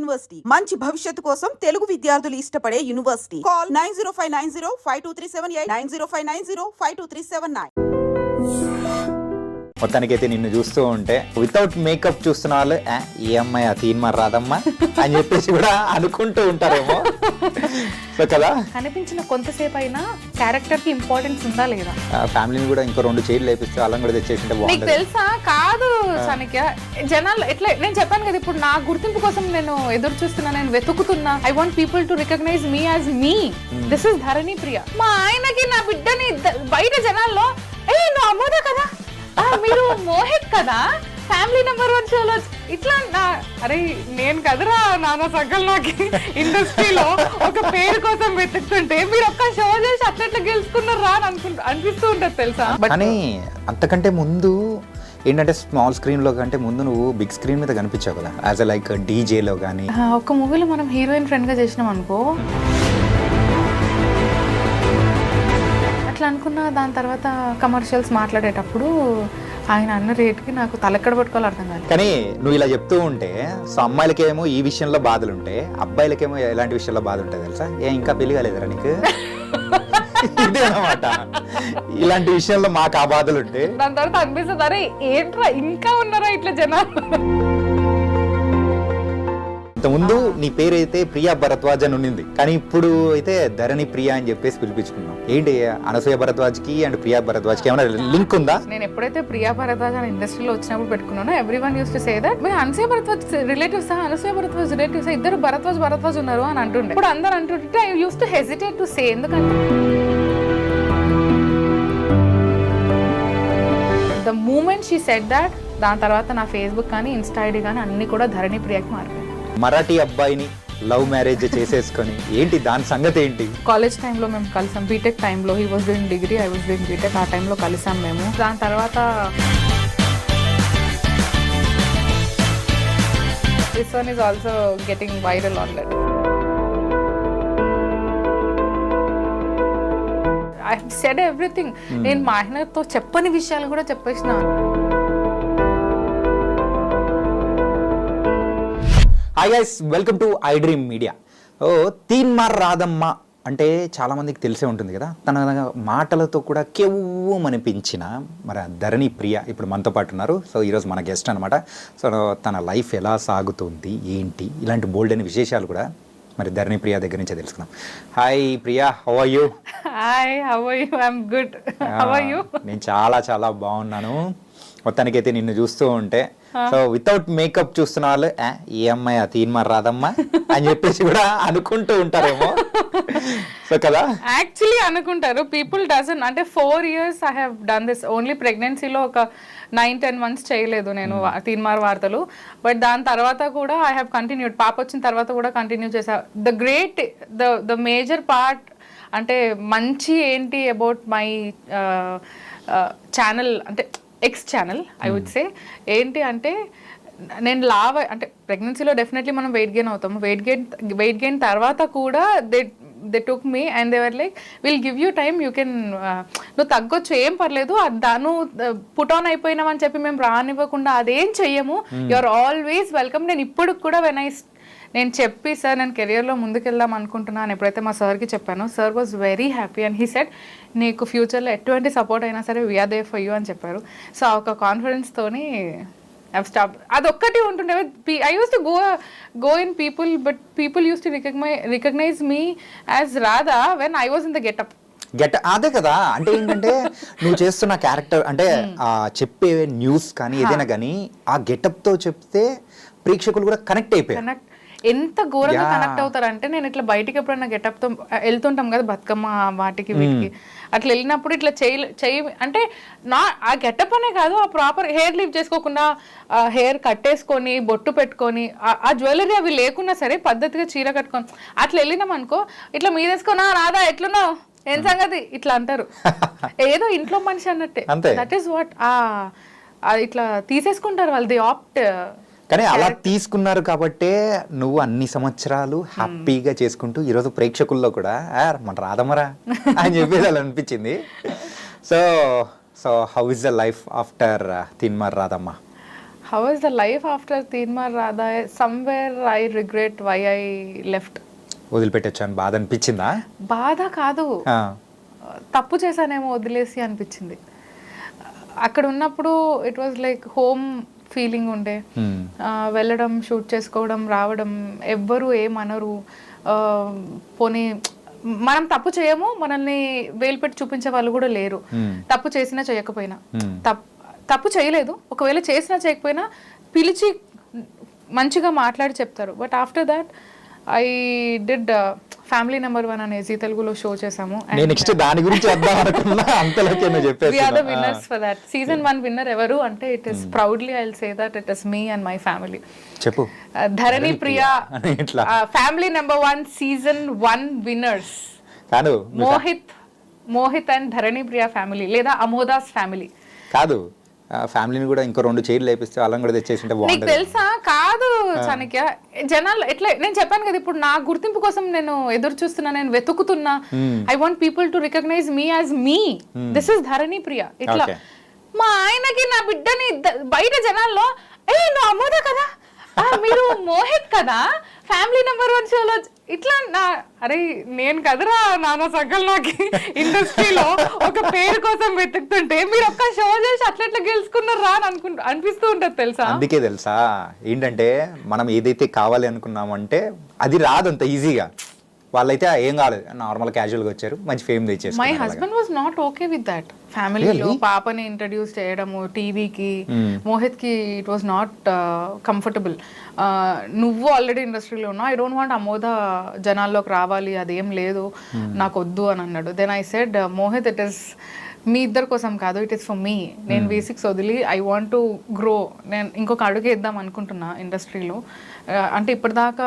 University మంచి భవిష్యత్తు కోసం తెలుగు విద్యార్థులు ఇష్టపడే యూనివర్సిటీ. కాల్ 9059052378 9059052379. మొత్తానికైతే నిన్ను చూస్తూ ఉంటే వితౌట్ మేకప్ చూస్తున్న వాళ్ళు ఈ అమ్మాయి తీన్మార్ రాదమ్మా అని చెప్పేసి కూడా అనుకుంటూ ఉంటారేమో. సో కదా కనిపించిన కొంతసేపు అయినా క్యారెక్టర్ కి ఇంపార్టెన్స్ ఉందా లేదా? ఫ్యామిలీని కూడా ఇంకో 2 చైర్లు వేపిస్తే వాళ్ళని కూడా తెచ్చేసింటే నీకు బాగుంటుంది. తెలుసా? కాదు సనిక, జనాలు ఎట్లా, నేను చెప్పాను కదా ఇప్పుడు నా గుర్తింపు కోసం నేను ఎదురు చూస్తున్నా, నేను వెతుకుతున్నా. I want people to recognise me as me. This is Dharani Priya. మా ఆయనకి నా బిడ్డని బయట జనాల్లో నువ్వు అమ్మోదా కదా, మీరు మోహిత్ కదా, ఫ్యామిలీ నెంబర్ 1 షోలో ఇట్లా అరే నేను కదరా నాన్న సగల్ నాకు ఇండస్ట్రీలో ఒక పేరు కోసం వెతుకుతుంటే మీరు ఒక్క షో చేసి అట్లా గెలుచుకున్నారా అని అనిపిస్తూ ఉంటుంది తెలుసా. కానీ అంతకంటే ముందు ఏంటంటే స్మాల్ స్క్రీన్ లో కంటే ముందు నువ్వు బిగ్ స్క్రీన్ మీద కనిపించావు కదా, యాజ్ ఎ లైక్ డీజేలో కానీ. ఒక మూవీలో మనం హీరోయిన్ ఫ్రెండ్ గా చేసినాం అనుకో, అట్లా అనుకున్నా. దాని తర్వాత కమర్షియల్స్ మాట్లాడేటప్పుడు ఆయన అన్న రేట్కి నాకు తలెక్కడ పట్టుకోవాలి అర్థం కాదు. కానీ నువ్వు ఇలా చెప్తూ ఉంటే సో అమ్మాయిలకేమో ఈ విషయంలో బాధలు ఉంటాయి, అబ్బాయిలకేమో ఎలాంటి విషయంలో బాధ ఉంటుంది తెలుసా? ఇంకా పెళ్లి కాలేదురా నీకు? ఇదే అన్నమాట, ఇలాంటి విషయంలో మాకు ఆ బాధలు ఉంటాయి. దాని తర్వాత అనిపిస్తుంది అరే ఏంట్రా ఇంకా ఉన్నారా ఇట్లా జనాలు. ముందు నీ పేరు అయితే ప్రియా భరద్వాజ్ అని ఉన్నింది, కానీ ఇప్పుడు అయితే ధరణి ప్రియా అని చెప్పేసి పిలిపించుకున్నాం. ఏంటి అనసూయ భరద్వాజ్ కి అండ్ ప్రియా భరద్వాజ్ కి ఏమైనా లింక్ ఉందా? నేను ఎప్పుడైతే ప్రియా భరద్వాజ్ అని ఇండస్ట్రీలో వచ్చినప్పుడు పెట్టుకున్నానో everyone used to say that మీ అనసూయ భరద్వాజ్ రిలేటివ్స్, అనసూయ భరద్వాజ్ రిలేటివ్స్, ఇద్దరు భరద్వాజ్ ఉన్నారు అని అంటుండే. ఇప్పుడు అందరు అంటుంటే I used to hesitate to say, ఎందుకంటే the moment she said that, దాని తర్వాత నా ఫేస్బుక్ కానీ ఇన్స్టా ఐడి కానీ అన్ని కూడా ధరణి ప్రియాకి మారిపోయింది. మరాఠీ అబ్బాయిని లవ్ మ్యారేజ్ చేసేసుకొని ఏంటి దాని సంగతి ఏంటి? కాలేజ్ టైంలో మేము కలిసాం, బీటెక్ టైంలో. He was doing degree, I was doing BTech. ఆ టైంలో కలిసాం మేము. దాని తర్వాత this one is also getting viral online. I said everything. నేను మా ఆయనతో చెప్పని విషయాలు కూడా చెప్పేసిన. Hi guys, welcome to I Dream Media. Teenmaar Radhamma అంటే చాలా మందికి తెలిసే ఉంటుంది కదా. తన మాటలతో కూడా కెవ్వమనిపించిన మరి ధరణి ప్రియ ఇప్పుడు మనతో పాటు ఉన్నారు. సో ఈరోజు మన గెస్ట్ అనమాట. సో తన లైఫ్ ఎలా సాగుతుంది ఏంటి ఇలాంటి బోల్డ్ అయిన విశేషాలు కూడా మరి ధరణి ప్రియ దగ్గర నుంచే తెలుసుకుందాం. Hi Priya, how are you? Hi, how are you? I am good. How are you? నేను చాలా చాలా బాగున్నాను. మొత్తానికైతే నిన్ను చూస్తూ ఉంటే సో వితౌట్ మేకప్ చూస్తున్న వాళ్ళు ఈ అమ్మాయి తీన్మార్ రాదమ్మా అని చెప్పేసి కూడా అనుకుంటూ ఉంటారేమో. సో కదా, యాక్చువల్లీ అనుకుంటారు. పీపుల్ డజన్ అంటే 4 years I have done this. Only ప్రెగ్నెన్సీలో ఒక 9-10 months చేయలేదు నేను తీన్మార్ వార్తలు. బట్ దాని తర్వాత కూడా ఐ హ్యావ్ కంటిన్యూడ్. పాప వచ్చిన తర్వాత కూడా కంటిన్యూ చేసా. ద మేజర్ పార్ట్ అంటే మంచి ఏంటి అబౌట్ మై ఛానల్ అంటే ex channel I would say ఏంటి అంటే, నేను లావ్ అంటే ప్రెగ్నెన్సీలో డెఫినెట్లీ మనం వెయిట్ గెయిన్ అవుతాము. వెయిట్ గెయిన్ తర్వాత కూడా they took me and they were like will give you time, you can, నువ్వు తగ్గొచ్చు ఏం పర్లేదు, దాను పుట్ ఆన్ అయిపోయినామని చెప్పి మేము రానివ్వకుండా అదేం చెయ్యము. You are always welcome. నేను ఇప్పుడు కూడా నేను చెప్పి సార్ నేను కెరియర్లో ముందుకెళ్దాం అనుకుంటున్నాను ఎప్పుడైతే మా సార్కి చెప్పానో, sir was very happy and he said నీకు ఫ్యూచర్లో ఎటువంటి సపోర్ట్ అయినా సరే వీఆర్ దేర్ ఫర్ యూ అని చెప్పారు. సో ఒక కాన్ఫిడెన్స్తోని స్టాప్. అదొక్కటి ఉంటుండే. I used to go in people, but people used to recognise me as Radha when I was in the getup. అదే కదా. అంటే ఏంటంటే నువ్వు చేస్తున్న క్యారెక్టర్ అంటే చెప్పే న్యూస్ కానీ ఏదైనా కానీ ఆ గెటప్ తో చెప్తే ప్రేక్షకులు కూడా కనెక్ట్ అయిపోయారు. ఎంత ఘోరంగా కనెక్ట్ అవుతారంటే, నేను ఇట్లా బయటికి ఎప్పుడైనా గెటప్ తో వెళ్తుంటాం కదా బతుకమ్మ వాటికి వీటికి, అట్లా వెళ్ళినప్పుడు ఇట్లా చెయ్యి అంటే ఆ గెటప్ అనే కాదు, ఆ ప్రాపర్ హెయిర్ లీవ్ చేసుకోకుండా హెయిర్ కట్టేసుకొని బొట్టు పెట్టుకొని ఆ జ్యువెలరీ అవి లేకున్నా సరే పద్ధతిగా చీర కట్టుకొని అట్లా వెళ్ళినాం అనుకో, ఇట్లా మీదేసుకున్నా రాదా ఎట్లున్నావు ఏం సంగతి ఇట్లా అంటారు. ఏదో ఇంట్లో మనిషి అన్నట్టే. దట్ ఈస్ వాట్ ఇట్లా తీసేసుకుంటారు వాళ్ళు. The opt. కానీ అలా తీసుకున్నారు కాబట్టే నువ్వు అన్ని సంవత్సరాలు హ్యాపీగా చేసుకుంటూ ఈరోజు ప్రేక్షకుల్లో కూడా మన రాదమ్మరా అని చెప్పేసి అలా అనిపించింది. So how is the life after Teenmaar Radhamma? How is the life after Teenmaar Radha? Somewhere I regret why I left. వదిలిపెట్టొచ్చు అని బాధ అనిపించిందా? బాధ కాదు, తప్పు చేశానేమో వదిలేసి అనిపించింది. అక్కడ ఉన్నప్పుడు it was like home feeling ఉండే. వెళ్ళడం, షూట్ చేసుకోవడం, రావడం, ఎవ్వరు ఏమనరు. పోనీ మనం తప్పు చేయము, మనల్ని వేలు పెట్టి చూపించే వాళ్ళు కూడా లేరు. తప్పు చేసినా చేయకపోయినా, తప్పు చేయలేదు, ఒకవేళ చేసినా చేయకపోయినా పిలిచి మంచిగా మాట్లాడి చెప్తారు. But after that I did family number 1 అనే జీ తెలుగులో షో చేసాము. నెక్స్ట్ దాని గురించి వద్దాం అనుకున్నా, అంతలోకి చెప్పేసి we are the winners for that. Season 1 winner ఎవరు అంటే it is proudly I'll say that it is me and my family. చెప్పు. Dharani Priya family number 1 Season 1 winners కాదు, మోహిత్ అండ్ ధరణి ప్రియా ఫ్యామిలీ లేదా అమోదాస్ ఫ్యామిలీ కాదు. ఫ్యామిలీని కూడా ఇంకో 2 చైర్లు వేపిస్తే వాళ్ళని కూడా తెచ్చేసింటే నీకు బాగుంటుంది. తెలుసా? కాదు చాణక్య, జనాలు ఎట్లా, నేను చెప్పాను కదా ఇప్పుడు నా గుర్తింపు కోసం నేను ఎదురు చూస్తున్నా, నేను వెతుకుతున్నా. I want people to recognise me as me. This is Dharani Priya. ఇట్లా మా ఆయనకి నా బిడ్డని బయట జనాల్లో నువ్వు అమ్మోదా కదా, మీరు మోహిత్ కదా ఫ్యామిలీ నెంబర్ 1 షోలో, ఇట్లా అరే నేను కదరా నాన్న సగల్ నాకు ఇండస్ట్రీలో ఒక పేరు కోసం వెతుకుతుంటే మీరు ఒక్క షో చేసి అట్లా గెలుచుకున్నారా అని అనిపిస్తూ ఉంటుంది తెలుసా. అందుకే తెలుసా ఏంటంటే మనం ఏదైతే కావాలి అనుకున్నామంటే అది రాదు అంత ఈజీగా. వాళ్ళైతే ఏం కాలేదు, నార్మల్ క్యాజువల్గా వచ్చారు, మంచి ఫేమ్ తెచ్చేసారు. My husband was not okay with that. ఫ్యామిలీలో పాపని ఇంట్రడ్యూస్ చేయడము టీవీకి, మోహిత్కి ఇట్ వాజ్ నాట్ కంఫర్టబుల్. నువ్వు ఆల్రెడీ ఇండస్ట్రీలో ఉన్నావు, ఐ డోంట్ వాంట్ అమోద జనాల్లోకి రావాలి, అదేం లేదు, నాకు వద్దు అని అన్నాడు. Then I said Mohit, it is మీ ఇద్దరి కోసం కాదు, ఇట్ ఈస్ ఫర్ మీ. నేను V6 వదిలి ఐ వాంట్ టు గ్రో, నేను ఇంకొక అడుగు వేద్దాం అనుకుంటున్నా ఇండస్ట్రీలో. అంటే ఇప్పటిదాకా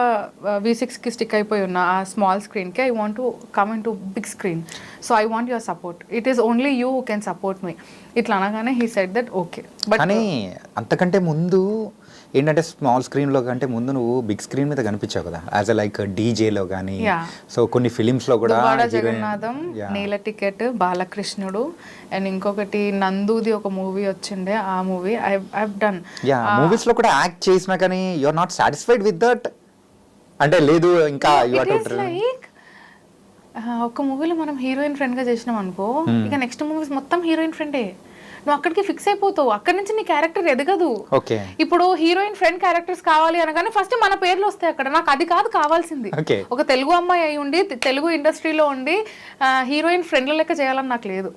V6కి స్టిక్ అయిపోయి ఉన్నా ఆ స్మాల్ స్క్రీన్కి. I want to come into big screen, so I want your support. It is only you who can support me. ఇట్లా అనగానే he said that okay. But కానీ అంతకంటే ముందు ఏంటంటే స్మాల్ స్క్రీన్లో కంటే ముందు నువ్వు బిగ్ స్క్రీన్ మీద కనిపించావు కదా, యాజ్ ఎ లైక్ డీజేలో కానీ. సో కొన్ని ఫిలిమ్స్లో కూడా దువ్వాడ జగన్నాథం, నీల టికెట్, బాలకృష్ణుడు, అండ్ ఇంకొకటి నందుది ఒక మూవీ వచ్చిండే, ఆ movie I have done. Movies లో కూడా యాక్ట్ చేసినా కానీ you are not satisfied with that అంటే లేదు ఇంకా యు ఆర్ టు లైక్ ఒక మూవీలో మనం హీరోయిన్ ఫ్రెండ్ గా చేసినాం అనుకో, ఇక నెక్స్ట్ మూవీస్ మొత్తం హీరోయిన్ ఫ్రెండే. నువ్వు అక్కడికి ఫిక్స్ అయిపోతావు, అక్కడి నుంచి నీ క్యారెక్టర్ ఎదగదు. ఇప్పుడు హీరోయిన్ ఫ్రెండ్ క్యారెక్టర్స్ కావాలి అనగానే ఫస్ట్ మన పేర్లు వస్తాయి అక్కడ. నాకు అది కాదు కావాల్సింది. ఒక తెలుగు అమ్మాయి అయి ఉండి తెలుగు ఇండస్ట్రీలో ఉండి హీరోయిన్ ఫ్రెండ్ల లెక్క చేయాలని నాకు లేదు.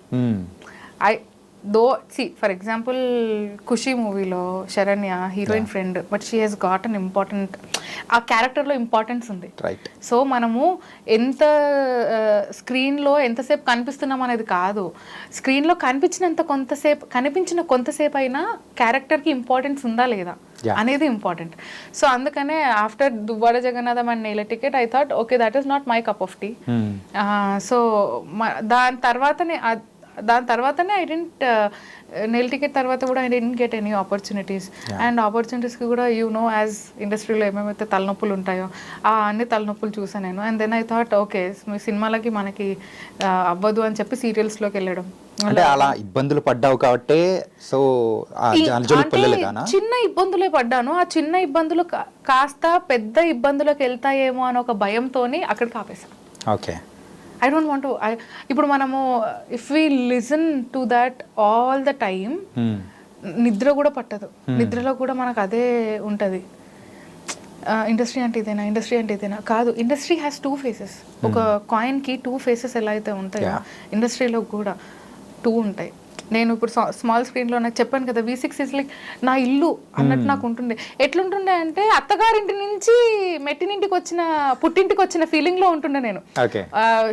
ఫర్ ఎగ్జాంపుల్ ఖుషి మూవీలో Saranya heroine friend, but she has got an important, ఆ క్యారెక్టర్లో ఇంపార్టెన్స్ ఉంది. సో మనము ఎంత స్క్రీన్లో ఎంతసేపు కనిపిస్తున్నాం అనేది కాదు, స్క్రీన్లో కనిపించిన కొంతసేపు అయినా క్యారెక్టర్కి ఇంపార్టెన్స్ ఉందా లేదా అనేది ఇంపార్టెంట్. సో అందుకనే after Duvvada Jagannadham and Nela Ticket I thought okay that is not my cup of tea. So దాని తర్వాతనే ఐ డెంట్ నెల్ టికెట్ తర్వాత కూడా I didn't get any opportunities. And ఆపర్చునిటీస్కి కూడా యాజ్ ఇండస్ట్రీలో ఏమేమైతే తలనొప్పులు ఉంటాయో ఆ అన్ని తలనొప్పులు చూసాను నేను. And then I thought okay సినిమాలకి మనకి అవ్వదు అని చెప్పి సీరియల్స్లోకి వెళ్ళడం. అంటే అలా ఇబ్బందులు పడ్డావు కాబట్టి సో చిన్న ఇబ్బందులే పడ్డాను. ఆ చిన్న ఇబ్బందులు కాస్త పెద్ద ఇబ్బందులకు వెళ్తాయేమో అని ఒక భయంతోని అక్కడికి ఆపేసాను. Okay, I don't want to. ఇప్పుడు మనము if we listen to that all the time, నిద్ర కూడా పట్టదు. నిద్రలో కూడా మనకు అదే ఉంటుంది, ఇండస్ట్రీ అంటే ఇదేనా కాదు. Industry has 2 faces. ఒక కాయిన్కి 2 faces ఎలా అయితే ఉంటాయో ఇండస్ట్రీలో కూడా 2 ఉంటాయి. నేను ఇప్పుడు స్మాల్ స్క్రీన్లో నాకు చెప్పాను కదా, V6 ఇస్ లైక్ నా ఇల్లు అన్నట్టు నాకు ఉంటుండే. ఎట్లుంటుండే అంటే అత్తగారింటి నుంచి మెట్టినింటికి వచ్చిన పుట్టింటికి వచ్చిన ఫీలింగ్లో ఉంటుండే నేను.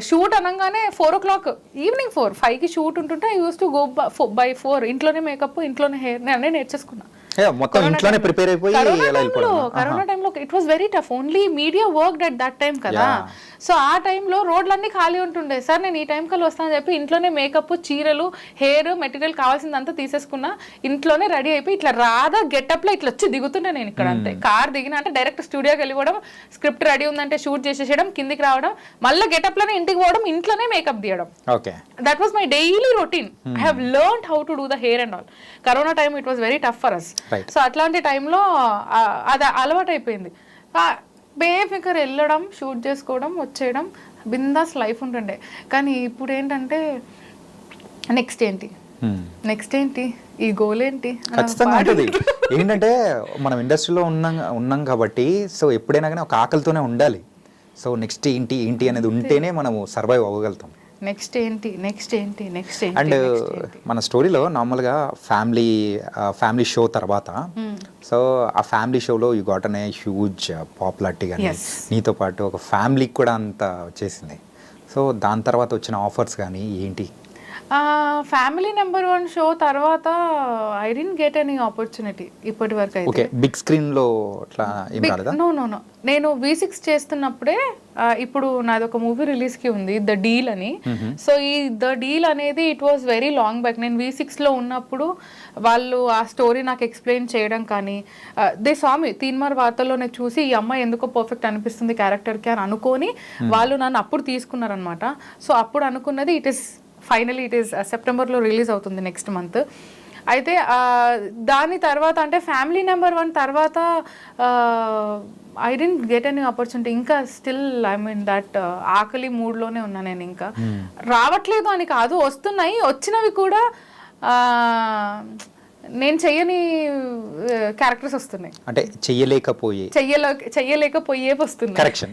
షూట్ అనగానే 4 o'clock ఈవినింగ్ 5కి షూట్ ఉంటుంటే I used to go by 4. ఇంట్లోనే మేకప్, ఇంట్లోనే హెయిర్ నేను నేర్చేసుకున్నా. కరోనా టైంలో it was very tough. Only media worked at that time కదా. సో ఆ టైంలో రోడ్లన్నీ ఖాళీ ఉంటుండే. సార్ నేను ఈ టైం కల్లా వస్తానని చెప్పి ఇంట్లోనే మేకప్, చీరలు, హెయిర్, మెటీరియల్ కావాల్సిందంతా తీసేసుకున్నా. ఇంట్లోనే రెడీ అయిపోయి ఇట్లా రాధా గెటప్ లో ఇట్లా వచ్చి దిగుతుండే నేను ఇక్కడ. అంతే, కార్ దిగిన అంటే డైరెక్ట్ స్టూడియోకి వెళ్ళిపోవడం, స్క్రిప్ట్ రెడీ ఉందంటే షూట్ చేసేయడం, కిందికి రావడం, మళ్ళీ గెటప్ లోనే ఇంటికి పోవడం, ఇంట్లోనే మేకప్ తీయడం. That was my daily routine. I have learned how to do the hair and all. Corona time it was very tough for us. Right. So అట్లాంటి టైంలో అది అలవాటు అయిపోయింది. బేఫికర్ వెళ్ళడం, షూట్ చేసుకోవడం, వచ్చేయడం, బిందాస్ లైఫ్ ఉంటుండే. కానీ ఇప్పుడు ఏంటంటే నెక్స్ట్ ఏంటి, నెక్స్ట్ ఏంటి, ఈ గోల్ ఏంటి ఖచ్చితంగా ఉంటుంది. ఏంటంటే మనం ఇండస్ట్రీలో ఉన్నాం కాబట్టి సో ఎప్పుడైనా కానీ ఒక ఆకలితోనే ఉండాలి. సో నెక్స్ట్ ఏంటి ఏంటి అనేది ఉంటేనే మనము సర్వైవ్ అవ్వగలుగుతాం. నెక్స్ట్ ఏంటి, నెక్స్ట్ ఏంటి, నెక్స్ట్ ఏంటి. అండ్ మన స్టోరీలో నార్మల్గా ఫ్యామిలీ షో తర్వాత సో ఆ ఫ్యామిలీ షోలో యూ గాట్ అనే హ్యూజ్ పాపులారిటీ కానీ నీతో పాటు ఒక ఫ్యామిలీకి కూడా అంత వచ్చేసింది. సో దాని తర్వాత వచ్చిన ఆఫర్స్ కానీ ఏంటి? ఫ్యామిలీ నెంబర్ 1 షో తర్వాత I didn't get any opportunity ఇప్పటి వరకు అయితే. ఓకే, బిగ్ స్క్రీన్ లో అట్లా ఏం రాలేదా? నో నేను V6 చేస్తున్నప్పుడే ఇప్పుడు నాది ఒక మూవీ రిలీజ్ కి ఉంది, ద డీల్ అని. సో ఈ ద డీల్ అనేది it was very long back. నేను V6 లో ఉన్నప్పుడు వాళ్ళు ఆ స్టోరీ నాకు ఎక్స్ప్లెయిన్ చేయడం కానీ, దే స్వామి తీన్మార్ వార్తల్లో నేను చూసి ఈ అమ్మాయి ఎందుకో పర్ఫెక్ట్ అనిపిస్తుంది క్యారెక్టర్కి అని అనుకొని వాళ్ళు నన్ను అప్పుడు తీసుకున్నారనమాట. సో అప్పుడు అనుకున్నది it is finally it is సెప్టెంబర్లో రిలీజ్ అవుతుంది నెక్స్ట్ మంత్. అయితే దాని తర్వాత అంటే ఫ్యామిలీ నెంబర్ 1 తర్వాత I didn't get any opportunity. ఇంకా స్టిల్ ఐ మీన్ దట్ ఆకలి మూడ్లోనే ఉన్నా నేను. ఇంకా రావట్లేదు అని కాదు, వస్తున్నాయి, వచ్చినవి కూడా నేను చెయ్యని క్యారెక్టర్స్ వస్తున్నాయి. అంటే చెయ్యలేకపోయే వస్తున్నాయి.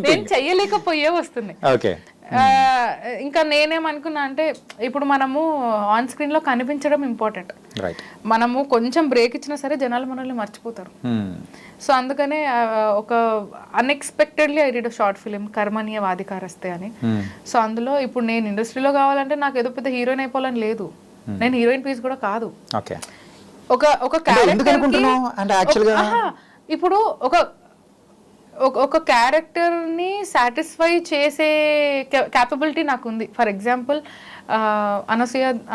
నేను చెయ్యలేకపోయే వస్తున్నాయి. ఓకే. ఇంకా నేనేమనుకున్నా అంటే ఇప్పుడు మనము ఆన్ స్క్రీన్ లో కనిపించడం ఇంపార్టెంట్. మనము కొంచెం బ్రేక్ ఇచ్చినా సరే జనాలు మనల్ని మర్చిపోతారు. సో అందుకనే ఒక unexpectedly I did short film Karmanye Vadhikaraste అని. సో అందులో ఇప్పుడు నేను ఇండస్ట్రీలో కావాలంటే నాకు ఏదో పెద్ద హీరోయిన్ అయిపోవాలని లేదు. నేను హీరోయిన్ పీస్ కూడా కాదు. ఒక క్యారెక్టర్ ఇప్పుడు ఒక క్యారెక్టర్ని సాటిస్ఫై చేసే క్యాపబిలిటీ నాకు ఉంది. ఫర్ ఎగ్జాంపుల్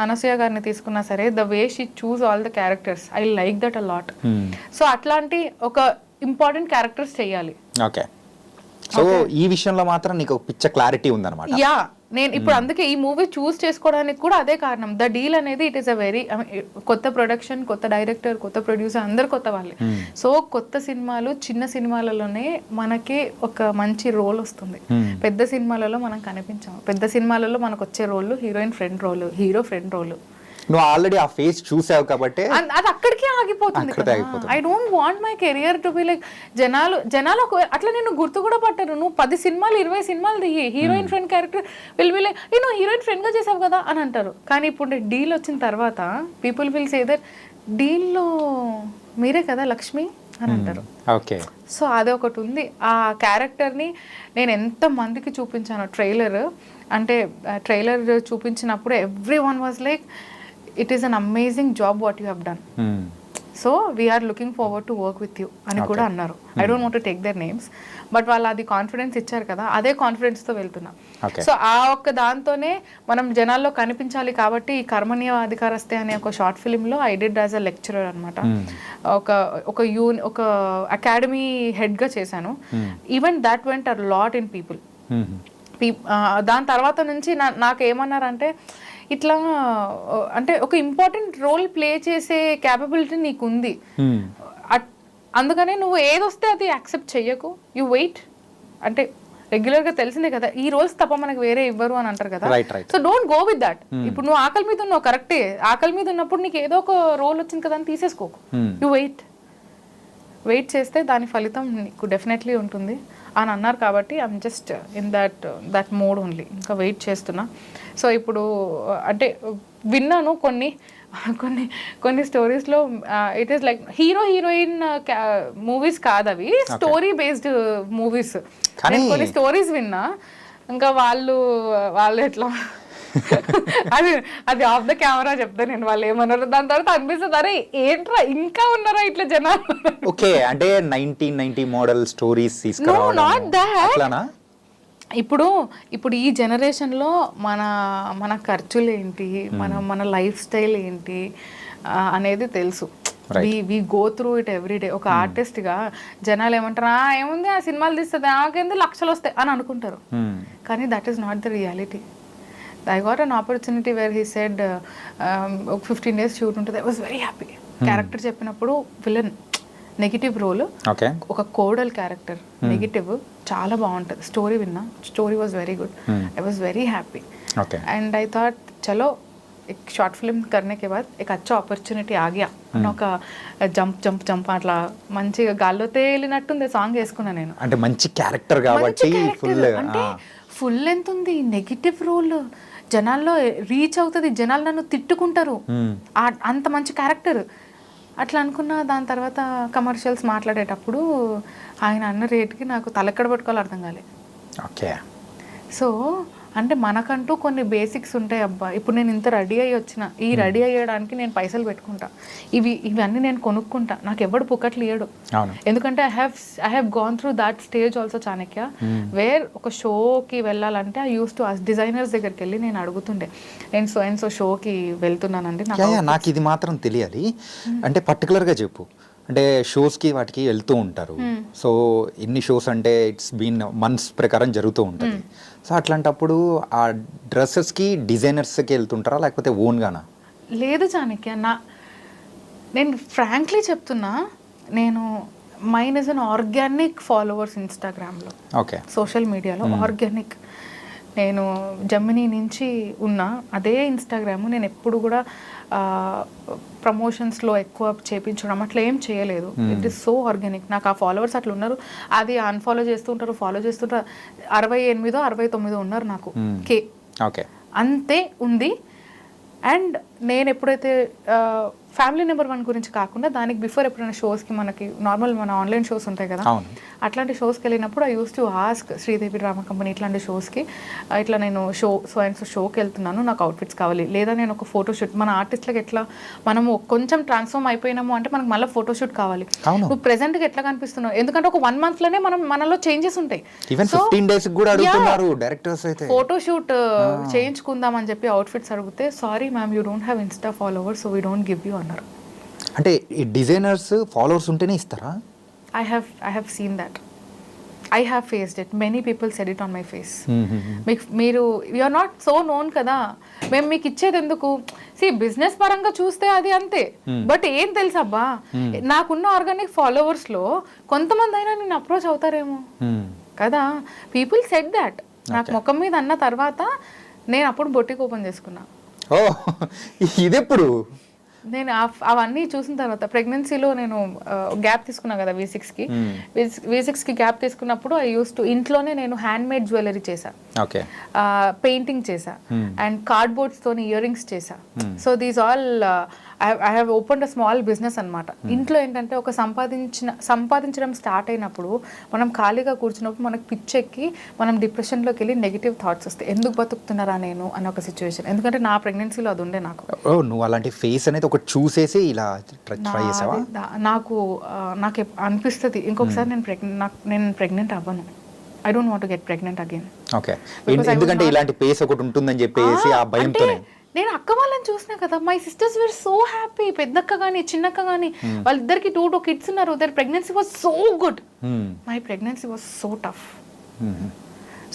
అనసూయ గారిని తీసుకున్నా సరే, the way she choose all the characters I like that a lot. So అట్లాంటి ఒక ఇంపార్టెంట్ క్యారెక్టర్స్ చేయాలి. ఓకే. సో ఈ విషయంలో మాత్రం నీకు పిచ్చ క్లారిటీ ఉందన్నమాట. యా, నేను ఇప్పుడు అందుకే ఈ మూవీ చూస్ చేసుకోవడానికి కూడా అదే కారణం. ద డీల్ అనేది ఇట్ ఈస్ అ వెరీ కొత్త ప్రొడక్షన్, కొత్త డైరెక్టర్, కొత్త ప్రొడ్యూసర్, అందరు కొత్త వాళ్ళే. సో కొత్త సినిమాలు, చిన్న సినిమాలలోనే మనకి ఒక మంచి రోల్ వస్తుంది. పెద్ద సినిమాలలో మనం కనిపించాము. పెద్ద సినిమాలలో మనకు వచ్చే role heroine friend role, hero friend role. నువ్వు ఆల్రెడీ ఆ ఫేస్ చూసావు కాబట్టి అది అక్కడికే ఆగిపోతుంది. I don't want my career to be like జనాలు అట్లా నేను గుర్తు కూడా పట్టారు. నువ్వు 10 సినిమాలు 20 సినిమాలు దిగి heroine friend character will be like నువ్వు హీరోయిన్ ఫ్రెండ్ గా చేసావు కదా అని అంటారు. కానీ ఇప్పుడు డీల్ వచ్చిన తర్వాత పీపుల్ విల్ సే దట్ డీల్లో మీరే కదా లక్ష్మి అని అంటారు. ఓకే. సో అది ఒకటి ఉంది. ఆ క్యారెక్టర్ని నేను ఎంత మందికి చూపించాను. ట్రైలర్ చూపించినప్పుడు every one was like it is an amazing job what you have done. So we are looking forward to work with you అని కూడా అన్నారు. I don't want to take their names, but వాళ్ళు అది confidence ఇచ్చారు కదా, అదే confidence తో వెళ్తున్నా. సో ఆ ఒక్క దాంతోనే మనం జనాల్లో కనిపించాలి కాబట్టి ఈ కర్మణీయ అధికారస్తే అనే ఒక షార్ట్ ఫిల్మ్ లో I did as a lecturer అనమాట. ఒక అకాడమీ హెడ్ గా చేశాను. Even that vent a lot in people. దాని తర్వాత నుంచి నాకు ఏమన్నారంటే ఇట్లా అంటే ఒక ఇంపార్టెంట్ రోల్ ప్లే చేసే క్యాపబిలిటీ నీకు ఉంది, అందుకనే నువ్వు ఏదొస్తే అది యాక్సెప్ట్ చెయ్యకు, యు వెయిట్. అంటే రెగ్యులర్గా తెలిసిందే కదా ఈ రోల్స్ తప్ప మనకు వేరే ఇవ్వరు అని అంటారు కదా. So don't go with that. ఇప్పుడు నువ్వు ఆకలి మీద ఉన్నావు, కరెక్టే, ఆకలి మీద ఉన్నప్పుడు నీకు ఏదో ఒక రోల్ వచ్చింది కదా అని తీసేసుకోకు. యు వెయిట్ చేస్తే దాని ఫలితం నీకు డెఫినెట్లీ ఉంటుంది అని అన్నారు. కాబట్టి I'm just in that mode only. ఇంకా వెయిట్ చేస్తున్నా. సో ఇప్పుడు అంటే విన్నాను కొన్ని స్టోరీస్లో it is like heroine movies కాదు అవి, స్టోరీ బేస్డ్ మూవీస్. కొన్ని స్టోరీస్ విన్నా. ఇంకా వాళ్ళు ఎట్లా అది ఆఫ్ ద కెమెరా చెప్తా నేను వాళ్ళు ఏమన్నారు. దాని తర్వాత అనిపిస్తుంది అరే ఏంట్రా ఇంకా ఉన్నారా ఇట్లా జనాలు. ఓకే, అంటే 1990 మోడల్ స్టోరీస్ తీసుకురావడం. Not that. ఇప్పుడు ఈ జనరేషన్లో మన ఖర్చులు ఏంటి, మన లైఫ్ స్టైల్ ఏంటి అనేది తెలుసు. We go through it everyday. ఒక ఆర్టిస్ట్గా జనాలు ఏమంటారు, ఏముంది ఆ సినిమాలు తీస్తుంది, నాకేంది లక్షలు వస్తాయి అని అనుకుంటారు. కానీ that is not the reality. I got an opportunity where he said 15 days shoot ఉంటుంది. I was very happy. Character చెప్పినప్పుడు విలన్ నెగిటివ్ రోల్, ఓకే ఒక కోడల్ క్యారెక్టర్ నెగిటివ్, చాలా బాగుంటుంది. స్టోరీ విన్నా, story was very good, I was very happy. Okay and I thought चलो एक short film करने के बाद एक अच्छा ఆపర్చునిటీ ఆ गया అని ఒక జంప్ జంప్ జంప్ అట్లా మంచిగా గాల్లో తేలినట్టుంది సాంగ్ వేసుకున్నా నేను. అంటే మంచి క్యారెక్టర్ కాబట్టి ఫుల్ అంటే ఫుల్ ఎంత ఉంది నెగిటివ్ రోల్, జనాల్లో రీచ్ అవుతుంది, జనాలు నన్ను తిట్టుకుంటారు, అంత మంచి క్యారెక్టర్ అట్లా అనుకున్నా. దాని తర్వాత కమర్షియల్స్ మాట్లాడేటప్పుడు ఆయన అన్న రేట్కి నాకు తలెక్కడ పట్టుకోవాలి అర్థం కాలే. ఓకే సో అంటే మనకంటూ కొన్ని బేసిక్స్ ఉంటాయి అబ్బా. ఇప్పుడు నేను ఇంత రెడీ అయ్యి వచ్చిన, ఈ రెడీ అయ్యడానికి నేను పైసలు పెట్టుకుంటా, ఇవన్నీ నేను కొనుక్కుంటా, నాకు ఎవడు పుక్కట్లు ఇయ్యడు. ఎందుకంటే I have gone through that stage also Chanakya, where ఒక షోకి వెళ్ళాలంటే ఐ యూస్ టు డిజైనర్స్ దగ్గరికి వెళ్ళి నేను అడుగుతుండే, నేను సో అండ్ సో షోకి వెళ్తున్నానండి, నాకు ఇది మాత్రం తెలియాలి అంటే పర్టికులర్గా చెప్పు. అంటే షోస్కి వాటికి వెళ్తూ ఉంటారు, సో ఎన్ని షోస్ అంటే ఇట్స్ బీన్ మంత్స్ ప్రకారం జరుగుతూ ఉంటుంది. సో అట్లాంటప్పుడు ఆ డ్రెస్సెస్కి డిజైనర్స్కి వెళ్తుంటారా లేకపోతే ఓన్గానా? లేదు చాణక్య, నేను ఫ్రాంక్లీ చెప్తున్నా, నేను mine is an organic followers ఇన్స్టాగ్రామ్లో, ఓకే సోషల్ మీడియాలో ఆర్గానిక్. నేను జర్మనీ నుంచి ఉన్న అదే ఇన్స్టాగ్రామ్, నేను ఎప్పుడు కూడా ప్రమోషన్స్లో ఎక్కువ చేయించడం అట్లా ఏం చేయలేదు. It is so organic. నాకు ఆ ఫాలోవర్స్ అట్లా ఉన్నారు, అది అన్ఫాలో చేస్తుంటారు, ఫాలో చేస్తుంటారు. 68 69 ఉన్నారు నాకు కే, ఓకే అంతే ఉంది. అండ్ నేను ఎప్పుడైతే ఫ్యామిలీ నెంబర్ 1 గురించి కాకుండా దానికి బిఫోర్ ఎప్పుడైనా షోస్కి, మనకి నార్మల్ మన ఆన్లైన్ షోస్ ఉంటాయి కదా, అట్లాంటి షోస్కి వెళ్ళినప్పుడు I used to ask Sridevi drama company ఇట్లాంటి షోస్కి, ఇట్లా నేను షోకి వెళ్తున్నాను, నాకు అవుట్ఫిట్స్ కావాలి, లేదా నేను ఒక ఫోటోషూట్, మన ఆర్టిస్ట్లకు ఎట్లా మనము కొంచెం ట్రాన్స్ఫార్మ్ అయిపోయినాము అంటే మనకు మళ్ళీ ఫోటోషూట్ కావాలి, నువ్వు ప్రెసెంట్గా ఎట్లా కనిపిస్తున్నావు, ఎందుకంటే ఒక 1 monthలోనే మనలో చేంజెస్ ఉంటాయి. ఫోటోషూట్ చేయించుకుందాం అని చెప్పి అవుట్ఫిట్స్ అడిగితే, sorry ma'am you don't have Insta followers, so we don't give you అన్నారు. అంటే ఈ డిజైనర్స్ ఫాలోవర్స్ ఉంటేనే ఇస్తారా? I have seen that. I have faced it. Many people said it on my face. మీరు you are not so known కదా, మేము మీకు ఇచ్చేది ఎందుకు? బిజినెస్ పరంగా చూస్తే అది అంతే, బట్ ఏం తెలుసబ్బా, నాకున్న ఆర్గానిక్ ఫాలోవర్స్లో కొంతమంది అయినా నేను అప్రోచ్ అవుతారేమో కదా. People said that. నాకు ముఖం మీద అన్న తర్వాత నేను అప్పుడు బొటిక్ ఓపెన్ చేసుకున్నా. ఓ ఇదెప్పుడు? నేను అవన్నీ చూసిన తర్వాత ప్రెగ్నెన్సీలో నేను గ్యాప్ తీసుకున్నా కదా V6కి గ్యాప్ తీసుకున్నప్పుడు ఐ యూస్ టు ఇంట్లోనే నేను హ్యాండ్ మేడ్ జ్యువెలరీ చేశా, పెయింటింగ్ చేశా, అండ్ కార్డ్బోర్డ్స్ తోని ఇయర్ రింగ్స్ చేశా. So these all I have opened a small business అనమాట. ఇంట్లో ఏంటంటే ఒక సంపాదించడం స్టార్ట్ అయినప్పుడు మనం ఖాళీగా కూర్చున్నప్పుడు మనకు పిచ్చెక్కి మనం డిప్రెషన్లోకి వెళ్ళి నెగిటివ్ థాట్స్ వస్తాయి, ఎందుకు బతుకుతున్నారా నేను అన్న ఒక సిచ్యువేషన్. ఎందుకంటే నా ప్రెగ్నెన్సీలో అది ఉండే నాకు. నువ్వు అలాంటి ఫేస్ అనేది ఒకటి చూసేసి ఇలా ట్రై చేసావా? నాకు అనిపిస్తుంది ఇంకొకసారి నేను ప్రెగ్నెంట్ అవ్వను. I don't want to get pregnant again. Okay, ఎందుకంటే ఇలాంటి ఫేస్ ఒకటి ఉంటుందని చెప్పేసి ఆ భయంతోనే. నేను అక్క వాళ్ళని చూసినా కదా, my sisters were so happy. పెద్దక్క కానీ చిన్నక్క కానీ వాళ్ళిద్దరికి 2 kids ఉన్నారు. Their pregnancy was so good, my pregnancy was so tough.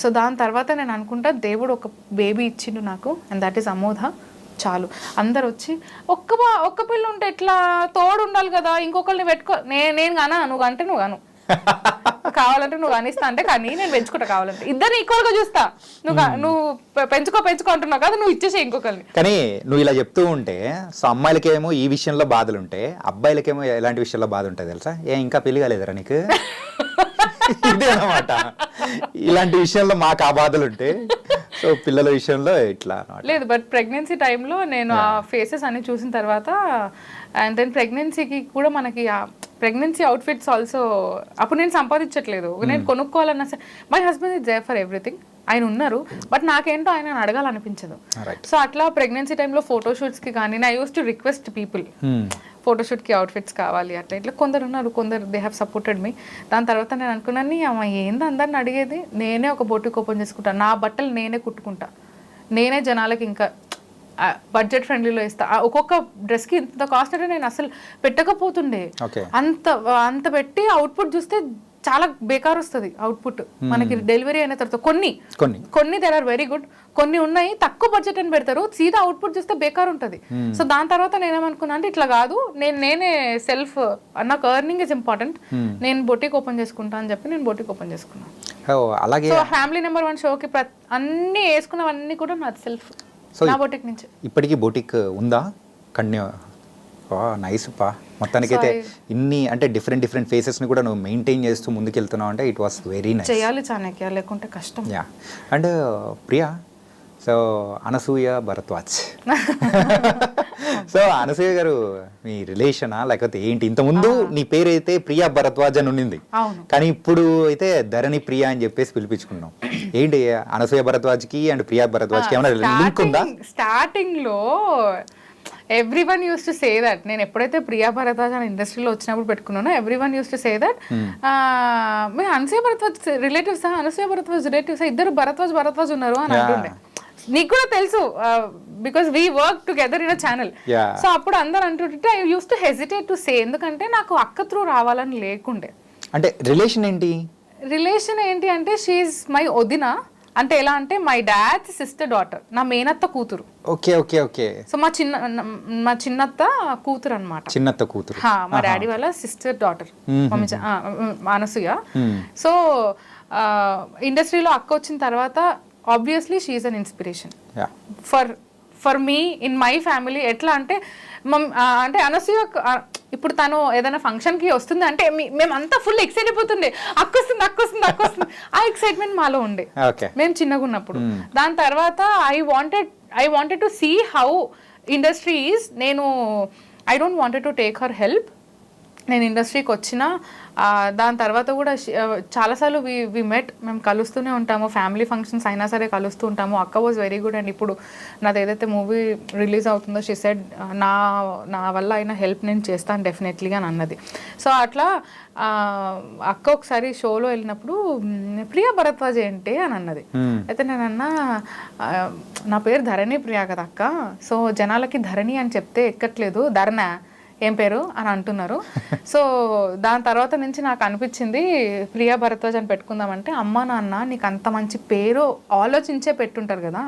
So దాని తర్వాత నేను అనుకుంటా దేవుడు ఒక బేబీ ఇచ్చిండు నాకు, అండ్ దట్ ఈస్ అమోధ. చాలు. అందరు వచ్చి ఒక్క పిల్ల ఉంటే ఎట్లా, తోడు ఉండాలి కదా, ఇంకొకరిని పెట్టుకో. నేను కానా, నువ్వు అంటే నువ్వు కాను, కావాలంటే నువ్వు అనిస్తా అంటే కానీ నేను పెంచుకుంటా, కావాలంటే ఇద్దరు ఈక్వల్ గా చూస్తా. నువ్వు పెంచుకో అంటున్నావు కదా, నువ్వు ఇచ్చేసే ఇంకొకరిని. కానీ నువ్వు ఇలా చెప్తూ ఉంటే, సో అమ్మాయిలకేమో ఈ విషయంలో బాధలు ఉంటాయి, అబ్బాయిలకేమో ఎలాంటి విషయంలో బాధ ఉంటుంది తెలుసా? ఇంకా పెళ్లి కాలేదురా నీకు? ఇదే అన్నమాట. ఇలాంటి విషయంలో మాకు ఆ బాధలు ఉంటాయి, సో పిల్లల విషయంలో ఇట్లా లేదు. బట్ ప్రెగ్నెన్సీ టైంలో నేను ఆ ఫేసెస్ అన్ని చూసిన తర్వాత, అండ్ దెన్ ప్రెగ్నెన్సీకి కూడా మనకి ప్రెగ్నెన్సీ అవుట్ఫిట్స్ ఆల్సో అప్పుడు నేను సంపాదించట్లేదు, నేను కొనుక్కోవాలన్నా సరే my husband is there for everything. ఆయన ఉన్నారు, బట్ నాకేంటో ఆయన అడగాలనిపించదు. సో అట్లా ప్రెగ్నెన్సీ టైంలో ఫోటోషూట్స్కి కానీ I used to request people, ఫోటోషూట్కి అవుట్ఫిట్స్ కావాలి అట్లా ఇట్లా. కొందరు ఉన్నారు, కొందరు దే హ్యావ్ సపోర్టెడ్ మీ. దాని తర్వాత నేను అనుకున్నాను, ఏంది అందరిని అడిగేది, నేనే ఒక బొటిక్ ఓపెన్ చేసుకుంటా, నా బట్టలు నేనే కుట్టుకుంటా, నేనే జనాలకి ఇంకా బడ్జెట్ ఫ్రెండ్లీలో ఇస్తా. ఒక్కొక్క డ్రెస్కి ఇంత కాస్ట్ అంటే నేను అసలు పెట్టకపోతుండే. అంత పెట్టి అవుట్పుట్ చూస్తే చాలా బేకార్ వస్తుంది అవుట్పుట్ మనకి డెలివరీ అయిన తర్వాత. కొన్ని దెర్ ఆర్ వెరీ గుడ్, కొన్ని ఉన్నాయి తక్కువ బడ్జెట్ అని పెడతారు, సీదా అవుట్పుట్ చూస్తే బేకార్ ఉంటుంది. సో దాని తర్వాత నేనేమనుకున్నా అంటే ఇట్లా కాదు, నేనే సెల్ఫ్, నాకు ఎర్నింగ్ ఇస్ ఇంపార్టెంట్, నేను బొటిక్ ఓపెన్ చేసుకుంటా అని చెప్పి నేను బొటిక్ ఓపెన్ చేసుకున్నాను. అలాగే సో ఫ్యామిలీ నెంబర్ 1 షోకి అన్ని వేసుకున్నవన్నీ కూడా నాది సెల్ఫ్, నా బొటిక్ నుంచి. ఇప్పటికీ బొటిక్ ఉందా? నైస్ పా. మొత్తానికైతే ఇన్ని అంటే డిఫరెంట్ ఫేసెస్ని కూడా నువ్వు మెయింటైన్ చేస్తూ ముందుకెళ్తున్నావు అంటే ఇట్ వాస్ వెరీ నైస్. చేయాలి చాణక్య, లేకుంటే కష్టం. Yeah. And Priya, so Anasuya Bharadwaj. So Anasuya గారు మీ రిలేషనా లేకపోతే ఏంటి? ఇంతకుముందు నీ పేరు అయితే ప్రియా భరద్వాజ్ అని ఉండింది, కానీ ఇప్పుడు అయితే ధరణి ప్రియా అని చెప్పేసి పిలిపించుకున్నాం. ఏంటి అనసూయ భరద్వాజ్కి అండ్ ప్రియా భరద్వాజ్కి ఏమైనా లింక్ ఉందా? స్టార్టింగ్ లో everyone used to say that, నేను ఎప్పుడైతే ప్రియా భరద్వాజ్ అని ఇండస్ట్రీలో వచ్చినప్పుడు పెట్టుకున్నానో everyone used to say that మీ అనసూయ భరద్వాజ్ రిలేటివ్సా, అనసూయ భరద్వాజ్ రిలేటివ్సా, ఇద్దరు భరద్వాజ్ ఉన్నారు అని అంటుండే. నీకు కూడా తెలుసు because we work together in a channel. So అప్పుడు అందరు అంటుంటే I used to hesitate to say, ఎందుకంటే నాకు అక్క త్రూ రావాలని లేకుండే. అంటే రిలేషన్ ఏంటి అంటే షీఈ్ మై వదిన. అంటే ఎలా అంటే మై డాడ్ సిస్టర్ డాటర్, నా మేనత్త కూతురు. ఓకే. సో మా చిన్నత్త కూతురు అనమాట. మా డాడీ వాళ్ళ సిస్టర్ డాటర్ అనసూయ. సో ఇండస్ట్రీలో అక్క వచ్చిన తర్వాత obviously she is an inspiration for me in my family. ఎట్లా అంటే అంటే అనసూయ ఇప్పుడు తను ఏదైనా ఫంక్షన్ కి వస్తుంది అంటే మేమంతా ఫుల్ ఎక్సైట్ అయిపోతుండే, అక్క వస్తుంది. ఆ ఎక్సైట్మెంట్ మాలో ఉండే మేము చిన్నగా ఉన్నప్పుడు. దాని తర్వాత I wanted to see how industry is. I don't wanted to take her help. నేను ఇండస్ట్రీకి వచ్చిన దాని తర్వాత కూడా చాలాసార్లు వి మెట్, మేము కలుస్తూనే ఉంటాము, ఫ్యామిలీ ఫంక్షన్స్ అయినా సరే కలుస్తూ ఉంటాము. అక్క వాజ్ వెరీ గుడ్. అండ్ ఇప్పుడు నాది ఏదైతే మూవీ రిలీజ్ అవుతుందో షీ సెడ్ నా వల్ల అయినా హెల్ప్ నేను చేస్తాను డెఫినెట్లీగా అని అన్నది. సో అట్లా అక్క ఒకసారి షోలో వెళ్ళినప్పుడు ప్రియా భరద్వాజ్ ఏంటి అని అన్నది. అయితే నేను అన్నా నా పేరు ధరణి ప్రియా కదా అక్క, సో జనాలకి ధరణి అని చెప్తే ఎక్కట్లేదు, ధరణా ఏం పేరు అని అంటున్నారు. సో దాని తర్వాత నుంచి నాకు అనిపించింది ప్రియా భరద్వాజ్ అని పెట్టుకుందామంటే అమ్మ నాన్న నీకు అంత మంచి పేరు ఆలోచించే పెట్టుంటారు కదా,